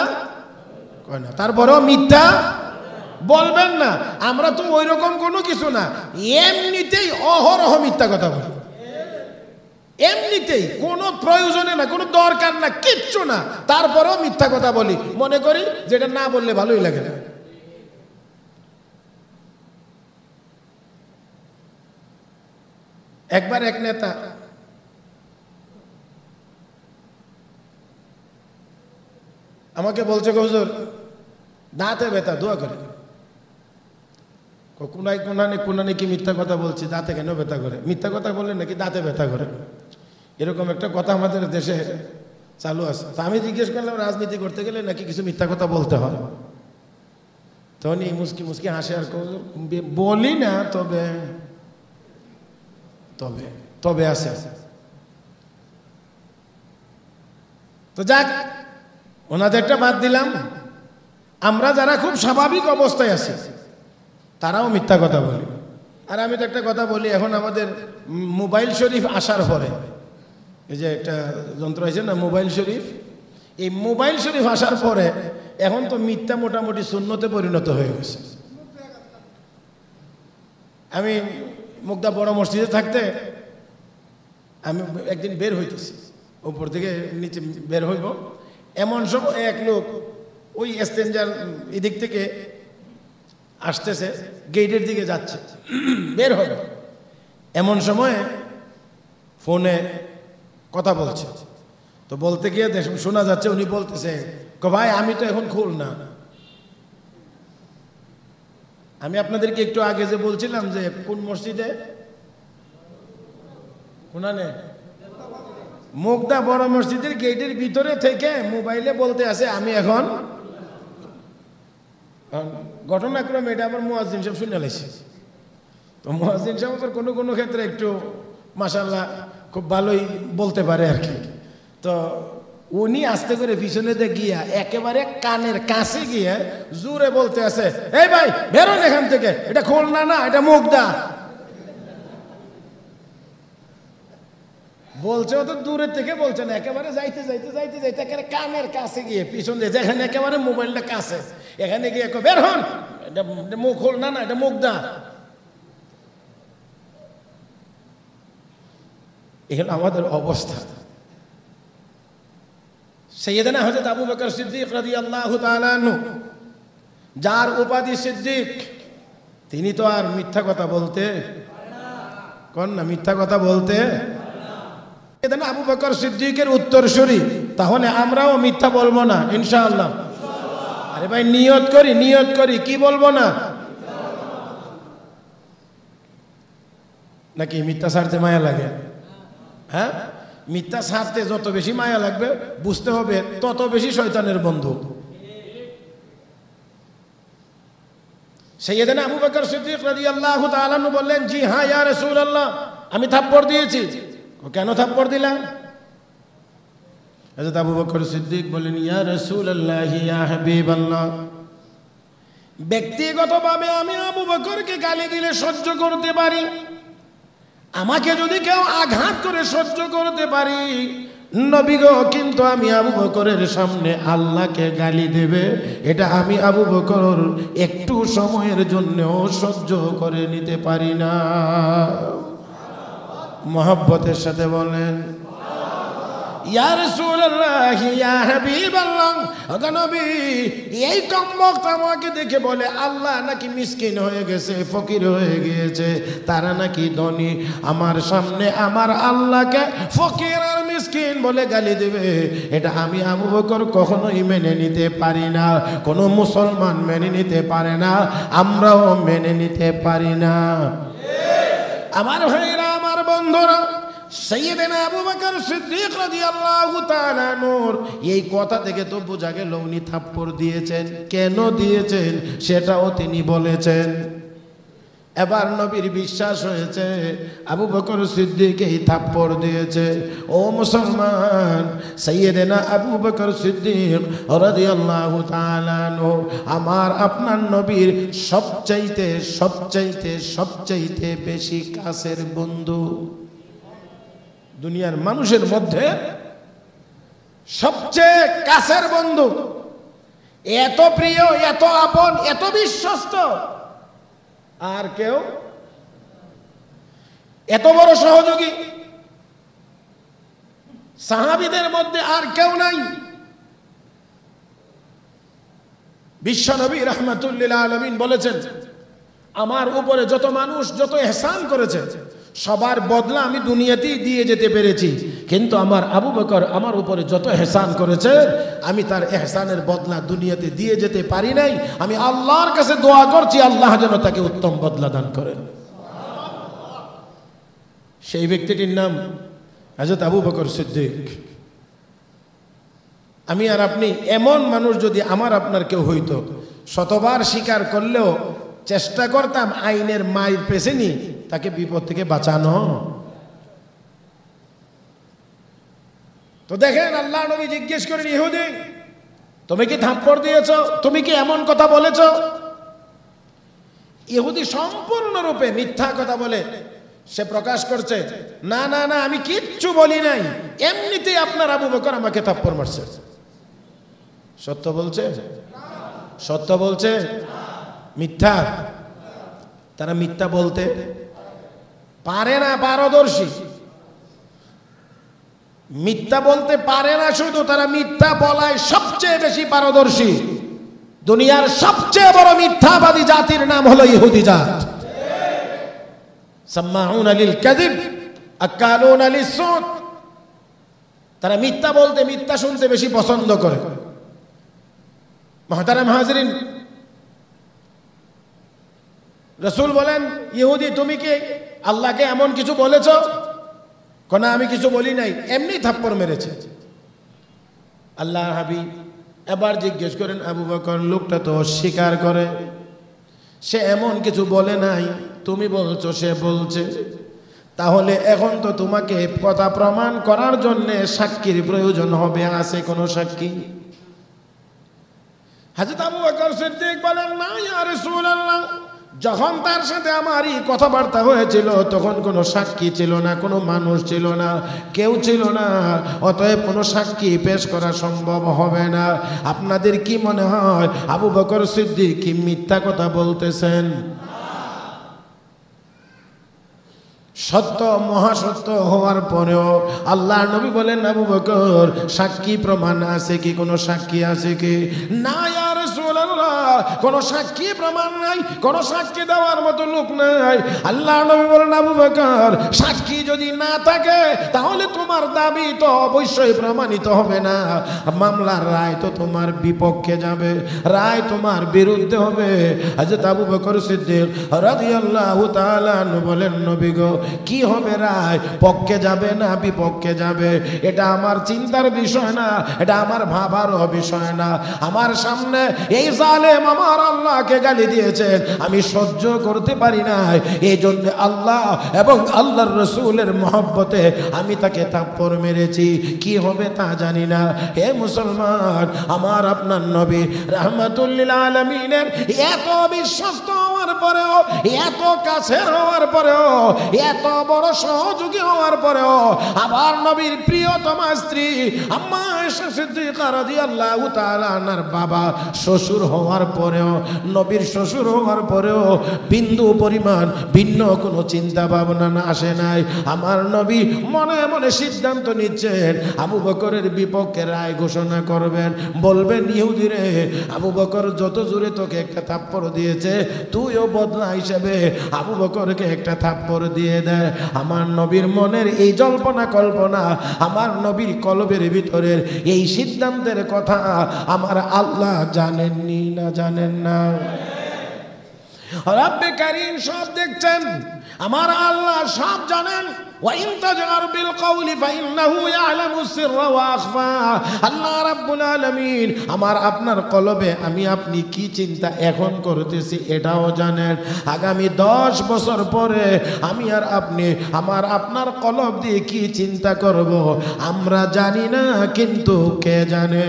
কয় না, তারপরেও মিথ্যা বলবেন না। আমরা তো ওই রকম কোনো কিছু না, এমনিতেই অহরহ মিথ্যা কথা বলি, এমনিতেই কোনো প্রয়োজনে না, কোনো দরকার না, কিচ্ছু না, তারপরেও মিথ্যা কথা বলি, মনে করি যেটা না বললে ভালোই লাগে না। একবার এক নেতা আমাকে বলছে হুজুর দাঁতে ব্যথা, দোয়া করে। কোনায় কোনানে কোনানে কি মিথ্যা কথা বলছি, দাঁতে কেন ব্যথা করে? মিথ্যা কথা বললে নাকি দাঁতে ব্যথা করে, এরকম একটা কথা আমাদের দেশে চালু আছে। তা আমি জিজ্ঞেস করলাম রাজনীতি করতে গেলে নাকি কিছু মিথ্যা কথা বলতে হয়? তখন এই মুসকি মুসকি হাসে আর বলি না, তবে তবে তবে আছে। তো যাক, ওনাদেরটা বাদ দিলাম। আমরা যারা খুব স্বাভাবিক অবস্থায় আছি তারাও মিথ্যা কথা বলি। আর আমি তো একটা কথা বলি, এখন আমাদের মোবাইল শরীফ আসার পরে, এই যে একটা যন্ত্র আছে না মোবাইল শরীফ, এই মোবাইল শরীফ আসার পরে এখন তো মিথ্যা মোটামুটি সুন্নতে পরিণত হয়ে গেছে। আমি মুগদা বড় মসজিদে থাকতে আমি একদিন বের হইতেছি, উপর থেকে নিচে বের হইব, এমন সময় এক লোক ওই এক্সচেঞ্জার এদিক থেকে আসতেছে, গেটের দিকে যাচ্ছে, বের হবে, এমন সময় ফোনে কথা বলছে। তো বলতে গিয়ে শোনা যাচ্ছে উনি বলতেছে, ভাই আমি তো এখন খুলনা, আমি আপনাদেরকে একটু আগে যে বলছিলাম যে কোন মসজিদে, কোনানে, মুগদা বড় মসজিদের গেটের ভিতরে থেকে মোবাইলে বলতে আছে আমি এখন, ঘটনাক্রমে এটা আবার মুয়াজ্জিন সাহেব শুনে লাইছে। তো মুয়াজ্জিন সাহেব কোনো কোনো ক্ষেত্রে একটু মাশাআল্লাহ খুব ভালোই বলতে পারে আর কি। তো উনি আস্তে করে পিছনে দিয়ে গিয়া একেবারে কানের কাছে গিয়ে জোরে বলতে আছে, এই ভাই বেরোন এখান থেকে, এটা খুলনা না, এটা মুগদা। বলছে তো দূরের থেকে বলছে না, একেবারে যাইতে যাইতে যাইতে যাইতে একেবারে কানের কাছে গিয়ে পিছন দিয়ে, যেখানে একেবারে মোবাইলটা কাছে, এখানে গিয়ে বের হন, এটা মুখ খুলনা না, এটা মুগদা। এখানে আমাদের অবস্থা। সাইয়েদনা হযরত আবু বকর সিদ্দিক রাদিয়াল্লাহু তাআলা আনহু, যার উপাধি সিদ্দিক, তিনি তো আর মিথ্যা কথা বলতে কোন না, মিথ্যা কথা বলতে সাইয়েদনা আবু বকর সিদ্দিকের উত্তরসূরি, তাহলে আমরাও মিথ্যা বলবো না ইনশাআল্লাহ। আরে ভাই নিয়ত করি কি বলবো না, নাকি মিথ্যা ছাড়তে মায়া লাগে? হ্যাঁ, মিথ্যা ছাড়তে যত বেশি মায়া লাগবে বুঝতে হবে তত বেশি শয়তানের বন্ধু। সাইয়েদনা আবু বকর সিদ্দিক রাদিয়াল্লাহু তাআলা আনহু বললেন, জি হ্যাঁ ইয়া রাসূলুল্লাহ, আমি থাপ্পড় দিয়েছি। কেন থাপ্পড় দিলাম? হযরত আবু বকর সিদ্দিক বলেন, ইয়া রাসূলুল্লাহ ইয়া হাবিবাল্লাহ, ব্যক্তিগতভাবে আমি আবু বকরকে গালি দিলে সহ্য করতে পারি, আমাকে যদি কেউ আঘাত করে সহ্য করতে পারি, নবী গো কিন্তু আমি আবু বকরের সামনে আল্লাহকে গালি দেবে, এটা আমি আবু বকর একটু সময়ের জন্যও সহ্য করে নিতে পারি না। মহব্বতের সাথে বলেন, ইয়া রাসূলুল্লাহ ইয়া হাবিবাল্লাহ, ওগো নবী, এই কমবক্ত আমাকে দেখে বলে আল্লাহ নাকি মিসকিন হয়ে গেছে, ফকির হয়ে গিয়েছে, তারা নাকি ধনী, আমার সামনে আমার আল্লাহকে ফকির আর মিসকিন বলে গালি দেবে, এটা আমি আবু বকর কখনোই মেনে নিতে পারি না, কোনো মুসলমান মেনে নিতে পারে না, আমরাও মেনে নিতে পারি না। আমার ভাইরা, আমার বন্ধুরা, সাইয়েদনা আবু বকর সিদ্দিক রাদিয়াল্লাহু তাআলা নূর, এই কথা থেকে তো বোঝা গেল উনি থাপ্পড় দিয়েছেন। কেন দিয়েছেন সেটাও তিনি বলেছেন। এবার নবীর বিশ্বাস হয়েছে আবু বকর সিদ্দিক এই থাপ্পড় দিয়েছে। ও মুসলমান, সাইয়েদনা আবু বকর সিদ্দিক রাদিয়াল্লাহু তাআলা আনহু আমার আপনার নবীর সবচাইতে সবচাইতে সবচাইতে বেশি কাছের বন্ধু। দুনিয়ার মানুষের মধ্যে সবচেয়ে কাছের বন্ধু, এত প্রিয়, এত আপন, এত বিশ্বস্ত আর কেউ, এত বড় সহযোগী সাহাবীদের মধ্যে আর কেউ নাই। বিশ্বনবী রাহমাতুল লিল আলামিন বলেছেন, আমার উপরে যত মানুষ যত ইহসান করেছে সবার বদলা আমি দুনিয়াতেই দিয়ে যেতে পেরেছি, কিন্তু আমার আবু বকর আমার উপরে যত ইহসান করেছে আমি তার ইহসানের বদলা দুনিয়াতে দিয়ে যেতে পারি নাই। আমি আল্লাহর কাছে দোয়া করছি আল্লাহ যেন তাকে উত্তম বদলা দান করেন। সেই ব্যক্তিটির নাম হযরত আবু বকর সিদ্দিক। আমি আর আপনি এমন মানুষ যদি আমার আপনার কেউ হইতো, শতবার স্বীকার করলেও চেষ্টা করতাম আইনের মায়ের পেছে নি তাকে বিপদ থেকে বাঁচানো। তো দেখেন আল্লাহ নবী জিজ্ঞেস করেন, ইহুদি তুমি কি থাপ্পড় দিয়েছ, তুমি কি এমন কথা বলেছ? ইহুদি সম্পূর্ণরূপে মিথ্যা কথা বলে সে প্রকাশ করছে, না না না আমি কিচ্ছু বলি নাই, এমনিতেই আপনার আবু বকর আমাকে থাপ্পড় মারছে। সত্য বলছে? সত্য বলছে? মিথ্যা? তারা মিথ্যা বলতে পারে না, পারদর্শী। মিথ্যা বলতে পারে না শুধু, তারা মিথ্যা বলায় সবচেয়ে বেশি পারদর্শী। দুনিয়ার সবচেয়ে বড় মিথ্যাবাদী জাতির নাম হলো ইহুদি জাত। সাম্মাউনা লিল কাযিব আকালুনা লিস-সুত। তারা মিথ্যা বলতে, মিথ্যা শুনতে বেশি পছন্দ করে। মুহতারাম হাজিরিন, রাসূল বলেন, ইহুদি তুমি কি আল্লাহকে এমন কিছু বলেছো? কোন আমি কিছু বলি নাই, এমনি থাপ্পড় মেরেছে। আল্লাহ হাবিব এবার জিজ্ঞেস করেন, আবু বকর লোকটা তো অস্বীকার করে, সে এমন কিছু বলে নাই, তুমি বলছো সে বলছে, তাহলে এখন তো তোমাকে কথা প্রমাণ করার জন্য সাক্ষীর প্রয়োজন হবে, আছে কোনো সাক্ষী? হযরত আবু বকর সিদ্দিক বলেন, না ইয়া রাসূলুল্লাহ, যখন তার সাথে আমারই কথাবার্তা হয়েছিল তখন কোনো সাক্ষী ছিল না, কোনো মানুষ ছিল না, কেউ ছিল না, অতএব কোনো সাক্ষী পেশ করা সম্ভব হবে না। আপনাদের কি মনে হয় আবু বকর সিদ্দিক কি মিথ্যা কথা বলতেছেন? সত্য, মহাসত্য হওয়ার পরেও আল্লাহর নবী বলেন, আবু বকর সাক্ষী প্রমাণ আছে কি? কোনো সাক্ষী আছে কি? না ইয়া রাসূলুল্লাহ, কোনো সাক্ষী প্রমাণ নাই, কোনো সাক্ষী দেওয়ার মতো লোক নাই। আল্লাহর নবী বলেন, আবু বকর সাক্ষী যদি না থাকে তাহলে তোমার দাবি তো অবশ্যই প্রমাণিত হবে না, মামলার রায় তো তোমার বিপক্ষে যাবে, রায় তোমার বিরুদ্ধে হবে। হযরত আবু বকর সিদ্দিক রাদিয়াল্লাহু তাআলা আনহু বলেন, নবী গো, কি হবে রায়? পক্ষে যাবে না বিপক্ষে যাবে, এটা আমার চিন্তার বিষয় না, এটা আমার ভাবারও বিষয় না। আমার সামনে এই জালেম আমার আল্লাহকে গালি দিয়েছেন, আমি সহ্য করতে পারি না, এই জন্য আল্লাহ এবং আল্লাহর রাসূলের মহব্বতে আমি তাকে থাপ্পড় মেরেছি। কি হবে তা জানি না। হে মুসলমান, আমার আপনার নবী রাহমাতুল লিল আলামিনের এত বিশ্বস্ত হওয়ার পরেও, এত কাছের হওয়ার পরেও, এত বড় সহযোগী হওয়ার পরেও, আবার নবীর প্রিয়তমা স্ত্রী আম্মা আয়েশা সিদ্দিকা রাদিয়াল্লাহু তাআলা আনহার বাবা শ্বশুর হওয়ার পরেও, নবীর শ্বশুর হওয়ার পরেও বিন্দু পরিমাণ ভিন্ন কোনো চিন্তা ভাবনা না আসে নাই। আমার নবী মনে মনে সিদ্ধান্ত নিচ্ছেন আবু বকরের বিপক্ষে রায় ঘোষণা করবেন, বলবেন, ইহুদি রে, আবু বকর যত জোরে তোকে একটা থাপ্পড় দিয়েছে, তুইও বদলা হিসেবে আবু বকরকে একটা থাপ্পড় দিয়ে দেয়। আমার নবীর মনের এই জল্পনা কল্পনা, আমার নবীর কলবের ভিতরের এই সিদ্ধান্তের কথা আমার আল্লাহ জানেননি না জানেন না? রব্বে কারীম সব দেখছেন, আমার আল্লাহ সব জানেন। وَإِن تَجْهَرْ بِالْقَوْلِ فَإِنَّهُ يَعْلَمُ السِّرَّ وَأَخْفَى। আল্লাহ রাব্বুল আলামিন আমার আপনার কলবে আমি আপনি কি চিন্তা এখন করতেছি এটাও জানেন। আগামী 10 বছর পরে আমি আর আপনি আমার আপনার কলব দিয়ে কি চিন্তা করব আমরা জানি না, কিন্তু কে জানে?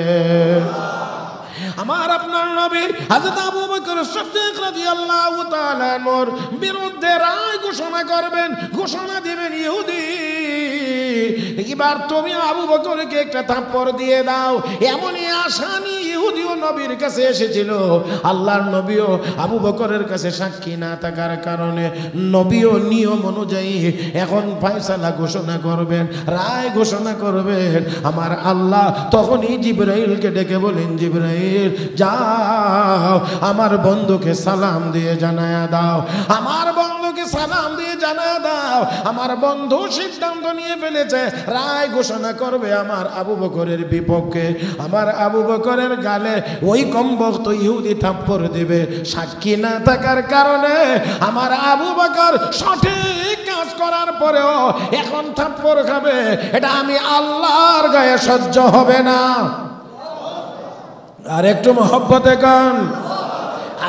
আমার আপনার নবী হযরত আবু বকর সিদ্দিক রাদিয়াল্লাহু তাআলা আনহুর বিরুদ্ধে রায় ঘোষণা করবেন, ঘোষণা দিবেন, ইহুদি এবার তুমি আবু বকরকে একটা থাপ্পড় দিয়ে দাও। এমনই আশা নিয়ে ইহুদিও নবীর কাছে এসেছিল। আল্লাহর নবীও আবু বকরের কাছে সাক্ষী না থাকার কারণে নবীও নিয়ম অনুযায়ী এখন ফয়সালা ঘোষণা করবেন, রায় ঘোষণা করবেন। আমার আল্লাহ তখনই জিবরাইলকে ডেকে বলেন, জিবরাইল যাও আমার বন্ধুকে সালাম দিয়ে জানায়া দাও, আমার বন্ধুকে সালাম দিয়ে জানায়া দাও, আমার বন্ধু সিদ্ধান্ত নিয়ে ফেলেছে, রায় ঘোষণা করবে আমার আবু বকরের বিপক্ষে। আমার আবু বকরের গালে ওই কমবক্ত ইহুদি থাপ্পড় দিবে। সাক্ষী না থাকার কারণে আমার আবু বকর সঠিক কাজ করার পরেও এখন থাপ্পড় খাবে, এটা আমি আল্লাহর গায়ে সহ্য হবে না। আর একটু মহব্বতে গান,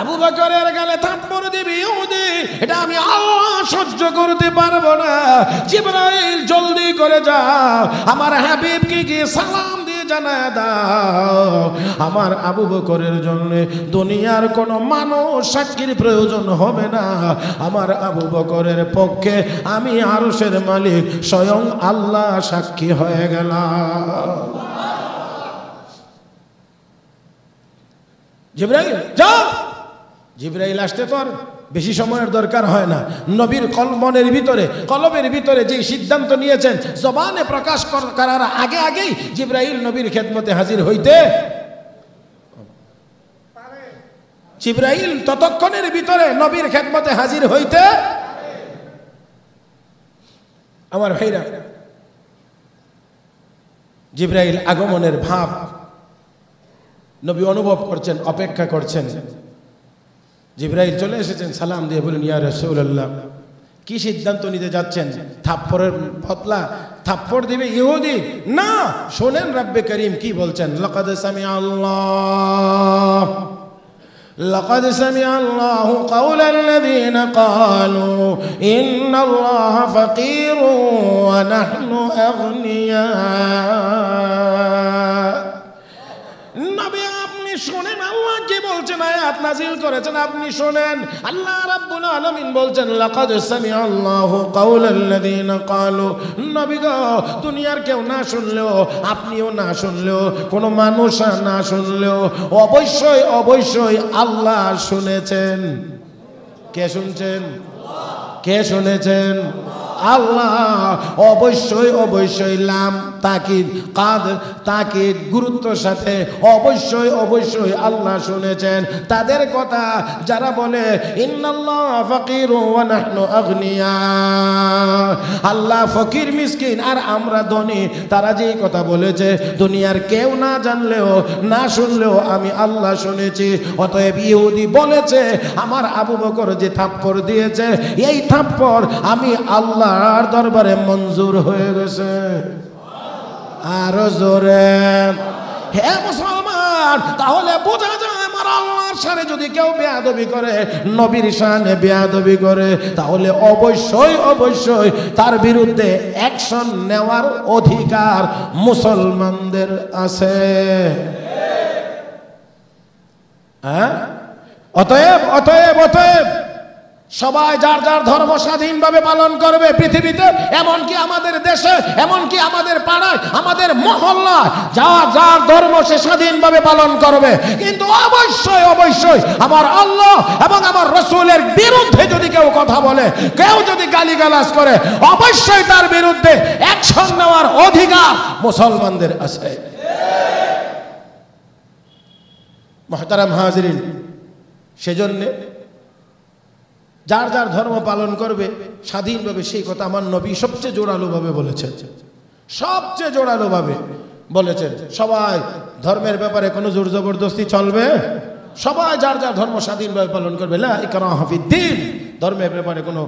আবু বকরের গালে থাপ্পড় দিবি ইহুদি, এটা আমি আল্লাহ সহ্য করতে পারবো না। জিবরাইল জলদি করে যাও, আমার হাবিবকে গিয়ে সালাম দিয়ে জানায় দাও আমার আবু বকরের জন্য দুনিয়ার কোনো মানুষ সাক্ষীর প্রয়োজন হবে না, আমার আবু বকরের পক্ষে আমি আরশের মালিক স্বয়ং আল্লাহ সাক্ষী হয়ে গেলাম। জিবরাইল যাও। জিবরাইল আসতে তো আর বেশি সময়ের দরকার হয় না। নবীর মনের ভিতরে, কলবের ভিতরে যে সিদ্ধান্ত নিয়েছেন জবানে প্রকাশ করার আগে আগেই জিবরাইল নবীর খেদমতে হাজির হইতে জিবরাইল ততক্ষণের ভিতরে নবীর খেদমতে হাজির হইতে। আমার ভাইরা, জিবরাইল আগমনের ভাব নবী অনুভব করছেন, অপেক্ষা করছেন। জিবরাইল চলে এসেছেন, সালাম দিয়ে বলেন, ইয়া রাসূলুল্লাহ, কি সিদ্ধান্ত নিতে যাচ্ছেন? থাপ্পড়ের বদলা থাপ্পড় দিবে ইহুদি? না, শোনেন রব্বে করিম কি বলছেন। লাকাদ সামিআল্লাহু কাওলাল্লাযীনা ক্বালু ইন্নাল্লাহা ফাকীরুন ওয়া নাহনু আগনিয়া। নবী আপনি শোনেন, আল্লাহ কি বলছেন, আয়াত নাযিল করেছেন, আপনি শোনেন। আল্লাহ রাব্বুল আলামিন বলছেন, লাকাদ সামিআল্লাহু কাওলাল্লাযীনা ক্বালু। নবী গো, দুনিয়ার কেউ না শুনলেও, আপনিও না শুনলেও, কোনো মানুষ না শুনলেও অবশ্যই অবশ্যই আল্লাহ শুনেছেন। কে শুনছেন? কে শুনেছেন? আল্লাহ। অবশ্যই অবশ্যই, লাম তাকিদ, কাদ তাকিদ, গুরুত্বের সাথে অবশ্যই অবশ্যই আল্লাহ শুনেছেন তাদের কথা যারা বলে ইন্নাল্লাহ ফাকিরু ওয়া নাহনু আগনিয়া, আল্লাহ ফকির মিসকিন আর আমরা ধনী। তারা যেই কথা বলেছে দুনিয়ার কেউ না জানলেও না শুনলেও আমি আল্লাহ শুনেছি। অতএব ইহুদি বলেছে আমার আবু বকর যে থাপ্পড় দিয়েছে এই থাপ্পড় আমি আল্লাহর দরবারে মঞ্জুর হয়ে গেছে। আরো জোরে। হে মুসলমান, তাহলে বোঝা যায় আমার আল্লাহর শানে যদি কেউ বেয়াদবি করে, নবীর শানে বেয়াদবি করে, তাহলে অবশ্যই অবশ্যই তার বিরুদ্ধে অ্যাকশন নেওয়ার অধিকার মুসলমানদের আছে। হ্যাঁ, অতএব অতএব অতএব সবাই যার যার ধর্ম স্বাধীনভাবে পালন করবে পৃথিবীতে, এমনকি আমাদের দেশে, এমনকি আমাদের পাড়ায়, আমাদের মহল্লায় যার যার ধর্ম সে স্বাধীনভাবে পালন করবে। কিন্তু অবশ্যই অবশ্যই আমার আল্লাহ এবং আমার রাসূলের বিরুদ্ধে যদি কেউ কথা বলে, কেউ যদি গালিগালাজ করে, অবশ্যই তার বিরুদ্ধে অ্যাকশন নেওয়ার অধিকার মুসলমানদের আছে। মুহতারাম হাজিরিন, সেজন্য যার যার ধর্ম পালন করবে স্বাধীনভাবে, সেই কথা আমার নবী সবচেয়ে জোরালোভাবে বলেছেন, সবচেয়ে জোরালোভাবে বলেছেন। সবাই ধর্মের ব্যাপারে কোনো জোর জবরদস্তি চলবে, সবাই যার যার ধর্ম স্বাধীনভাবে পালন করবে। লা ইকরাহা ফিদ্দীন, ধর্মের ব্যাপারে কোনো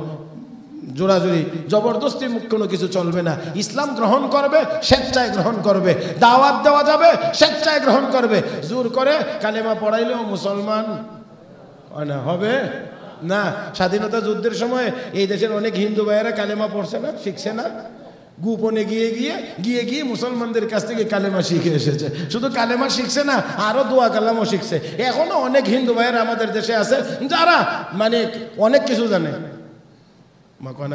জোরাজুরি জবরদস্তি কোনো কিছু চলবে না। ইসলাম গ্রহণ করবে, স্বেচ্ছায় গ্রহণ করবে। দাওয়াত দেওয়া যাবে, স্বেচ্ছায় গ্রহণ করবে। জোর করে কালেমা পড়াইলেও মুসলমান হবে না। স্বাধীনতা যুদ্ধের সময় এই দেশের অনেক হিন্দু ভাইয়েরা কালেমা পড়ছে না, শিখছে না, গোপনে গিয়ে গিয়ে গিয়ে গিয়ে মুসলমানদের কাছ থেকে কালেমা শিখে এসেছে। শুধু কালেমা শিখছে না, আরো দোয়া কালামও শিখছে। এখনো অনেক হিন্দু ভাইয়েরা আমাদের দেশে আছে যারা মানে অনেক কিছু জানে,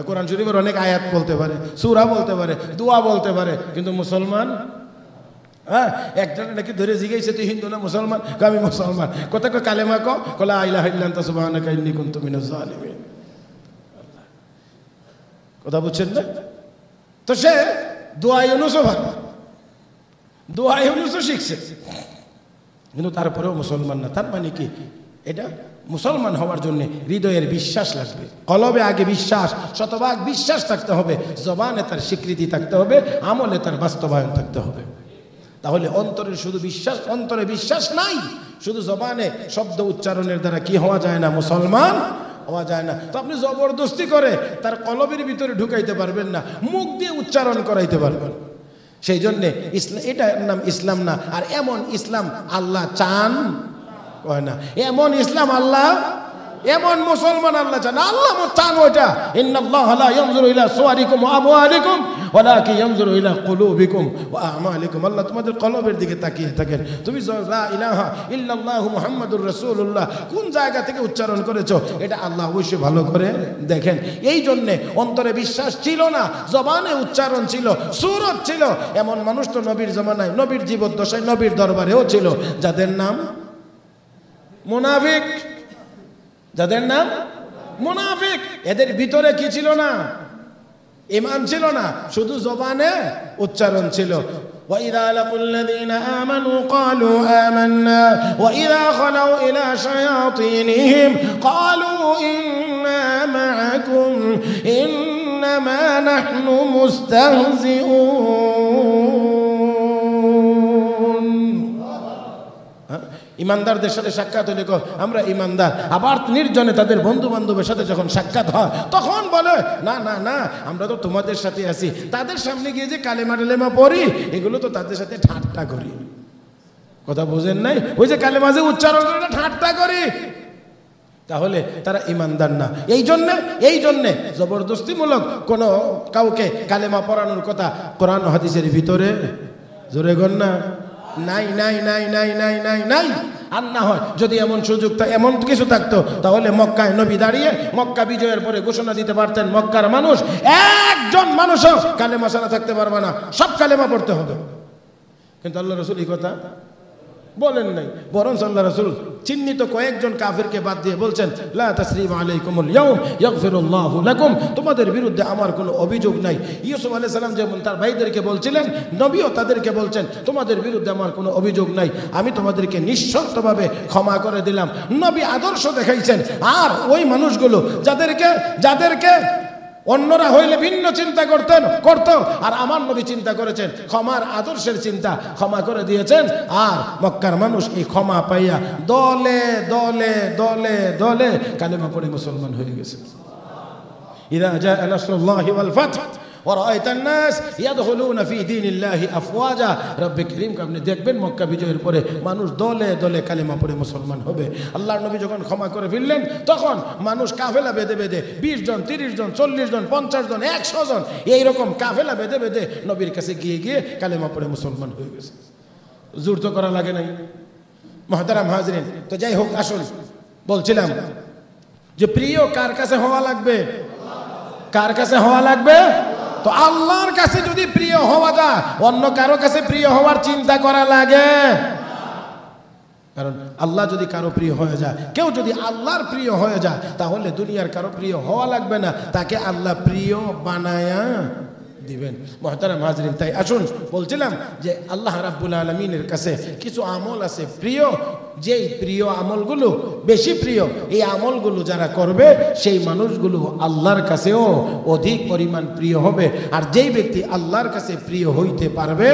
কোরআন শরীফের অনেক আয়াত বলতে পারে, সূরা বলতে পারে, দোয়া বলতে পারে, কিন্তু মুসলমান। হ্যাঁ, একজন নাকি ধরে জিজ্ঞাসা তুই হিন্দু না মুসলমান? আমি মুসলমান। কত কালেমা কও? লা ইলাহা ইল্লা আনতা সুবহানাকা ইন্নী কুনতু মিনাজ জালিমিন। কথা বুঝছেন না? তো সে দোয়া ইউনুসও ভালো, দোয়া ইউনুসও শিখছে, কিন্তু তারপরেও মুসলমান না। তার মানে কি? এটা মুসলমান হওয়ার জন্য হৃদয়ের বিশ্বাস লাগবে, কলবে আগে বিশ্বাস, শতভাগ বিশ্বাস থাকতে হবে, জবানে তার স্বীকৃতি থাকতে হবে, আমলে তার বাস্তবায়ন থাকতে হবে। তাহলে অন্তরের শুধু বিশ্বাস, অন্তরে বিশ্বাস নাই, শুধু জবানে শব্দ উচ্চারণের দ্বারা কি হওয়া যায় না? মুসলমান হওয়া যায় না। তো আপনি জবরদস্তি করে তার কলবের ভিতরে ঢুকাইতে পারবেন না, মুখ দিয়ে উচ্চারণ করাইতে পারবেন। সেই জন্যে ইসলাম, এটার নাম ইসলাম না। আর এমন ইসলাম আল্লাহ চান না, এমন ইসলাম আল্লাহ, এমন মুসলমান আল্লাহ চান। আল্লাহ চান ওইটা, ইন্নাল্লাহা লা ইয়ানজুরু ইলা সুওয়ারিকুম ওয়া আমওয়ালিকুম ওয়ালাকিন ইয়ানজুরু ইলা কুলুবিকুম ওয়া আমালিকুম। আল্লাহ তোমাদের কলবের দিকে তাকিয়ে থাকেন। তুমি লা ইলাহা ইল্লাল্লাহু মুহাম্মাদুর রাসূলুল্লাহ কোন জায়গা থেকে উচ্চারণ করেছো এটা আল্লাহ অবশ্যই ভালো করে দেখেন। এই জন্যে অন্তরে বিশ্বাস ছিল না, জবানে উচ্চারণ ছিল, সুরত ছিল। এমন মানুষ তো নবীর জামানায়, নবীর জীবদ্দশায়, নবীর দরবারেও ছিল, যাদের নাম মুনাফিক, যাদের নাম মুনাফিক। এদের ভিতরে কি ছিল না? ঈমান ছিল না, শুধু জবানে উচ্চারণ ছিল। وإذا لقوا الذين آمنوا قالوا آمنا وإذا خلوا إلى شياطينهم قالوا إنا معكم إنما نحن مستهزئون ইমানদারদের সাথে সাক্ষাৎ হলে আমরা ইমানদার, আবার নির্জনে তাদের বন্ধু বান্ধবের সাথে যখন সাক্ষাৎ হয় তখন বলে না না না আমরা তো তোমাদের সাথে আছি। তাদের সামনে গিয়ে যে কালেমা টালেমা পড়ি এগুলো তো তাদের সাথে ঠাট্টা করি। কথা বুঝেন নাই? ওই যে কালেমা যে উচ্চারণ করে ঠাট্টা করি, তাহলে তারা ইমানদার না। এই জন্যে জবরদস্তিমূলক কোনো কাউকে কালেমা পড়ানোর কথা কোরআন হাদিসের ভিতরে জোরে গণ না নাই নাই নাই নাই নাই নাই নাই। আর না হয় যদি এমন সুযোগ এমন কিছু থাকতো তাহলে মক্কায় নবী দাঁড়িয়ে মক্কা বিজয়ের পরে ঘোষণা দিতে পারতেন মক্কার মানুষ একজন মানুষও কালেমা ছাড়া থাকতে পারবে না, সব কালেমা পড়তে হবে। কিন্তু আল্লাহ রাসূল এই কথা বলেন নাই, বরং আল্লাহ রাসূল চিহ্নিত কয়েকজন কাফিরকে বাদ দিয়ে বলছেন লা তাসরিবা আলাইকুমুল ইয়াউম ইয়াগফিরুল্লাহু লাকুম, তোমাদের বিরুদ্ধে আমার কোনো অভিযোগ নাই। ইউসুফ আলাইহিস সালাম যেমন তার ভাইদেরকে বলছিলেন, নবীও তাদেরকে বলছেন তোমাদের বিরুদ্ধে আমার কোনো অভিযোগ নাই, আমি তোমাদেরকে নিঃশর্তভাবে ক্ষমা করে দিলাম। নবী আদর্শ দেখাইছেন। আর ওই মানুষগুলো যাদেরকে অন্যরা হইলে ভিন্ন চিন্তা করতো, আর আমার নবী চিন্তা করেছেন ক্ষমার আদর্শের চিন্তা, ক্ষমা করে দিয়েছেন। আর মক্কার মানুষ এই ক্ষমা পাইয়া দলে দলে দলে দলে কালেমা পড়ে মুসলমান হয়ে গেছে। ইযা জাআ নাসরুল্লাহি ওয়াল ফাথ ওয়া রাআইতান নাস ইয়াদখুলুনা ফি দীনিল্লাহি আফওয়াজা, রব্বে কারীম আপনি দেখবেন মক্কা বিজয়ের পরে মানুষ দলে দলে কালেমা পড়ে মুসলমান হবে। আল্লাহর নবী যখন ক্ষমা করে ফেললেন তখন মানুষ কাফেলা বেঁধে বেঁধে 20 জন 30 জন 40 জন 50 জন 100 জন এইরকম কাফেলা বেঁধে বেঁধে নবীর কাছে গিয়ে কালেমা পড়ে মুসলমান হয়ে গেছে। জোর তো করা লাগে নাই। মুহতারাম হাজরিন, তো যাই হোক, আসল বলছিলাম যে প্রিয় কার কাছে হওয়া লাগবে? কার কাছে হওয়া লাগবে? তো আল্লাহর কাছে যদি প্রিয় হওয়া যায়, অন্য কারো কাছে প্রিয় হওয়ার চিন্তা করা লাগে? কারণ আল্লাহ যদি কারো প্রিয় হয়ে যায়, কেউ যদি আল্লাহর প্রিয় হয়ে যায়, তাহলে দুনিয়ার কারো প্রিয় হওয়া লাগবে না, তাকে আল্লাহ প্রিয় বানায়া দিবেন। মুহতারাম হাজরিন, তাই আসুন বলছিলাম যে আল্লাহ রাব্বুল আলামিনের কাছে কিছু আমল আছে প্রিয়, যেই প্রিয় আমলগুলো বেশি প্রিয়, এই আমলগুলো যারা করবে সেই মানুষগুলো আল্লাহর কাছেও অধিক পরিমাণ প্রিয় হবে। আর যেই ব্যক্তি আল্লাহর কাছে প্রিয় হইতে পারবে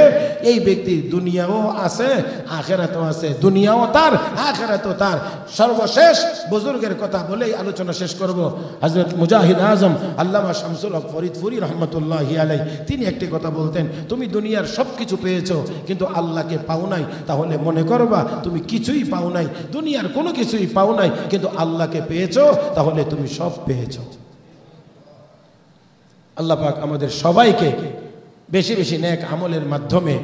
এই ব্যক্তি দুনিয়াও আছে আখিরাতও আছে, দুনিয়াও তার আখিরাতও তার। সর্বশেষ বুজুর্গের কথা বলেই আলোচনা শেষ করব। হযরত মুজাহিদ আজম আল্লামা শামসুল হক ফরিদপুরি রহমতুল্লাহি আলাইহি তিনি একটি কথা বলতেন, তুমি দুনিয়ার সব কিছু পেয়েছো কিন্তু আল্লাহকে পাও নাই, তাহলে মনে করবা তুমি কিছুই পাও নাই, দুনিয়ার কোনো কিছুই পাও নাই, কিন্তু আল্লাহকে পেয়েছো, তাহলে তুমি সব পেয়েছো। আল্লাহ পাক আমাদের সবাইকে বেশি বেশি নেক আমলের মাধ্যমে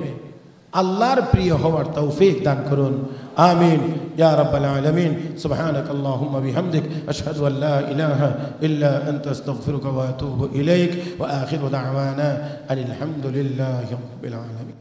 আল্লাহর প্রিয় হওয়ার তৌফিক দান করুন। আমিন ইয়া রাব্বাল আলামিন। সুবহানাকাল্লাহুম্মা বিহামদিক আশহাদু আল লা ইলাহা ইল্লা আনতা আস্তাগফিরুকা ওয়া আতুবু ইলাইক ওয়া আখিরু দাওয়ানা আনিল হামদুলিল্লাহি রাব্বিল আলামিন।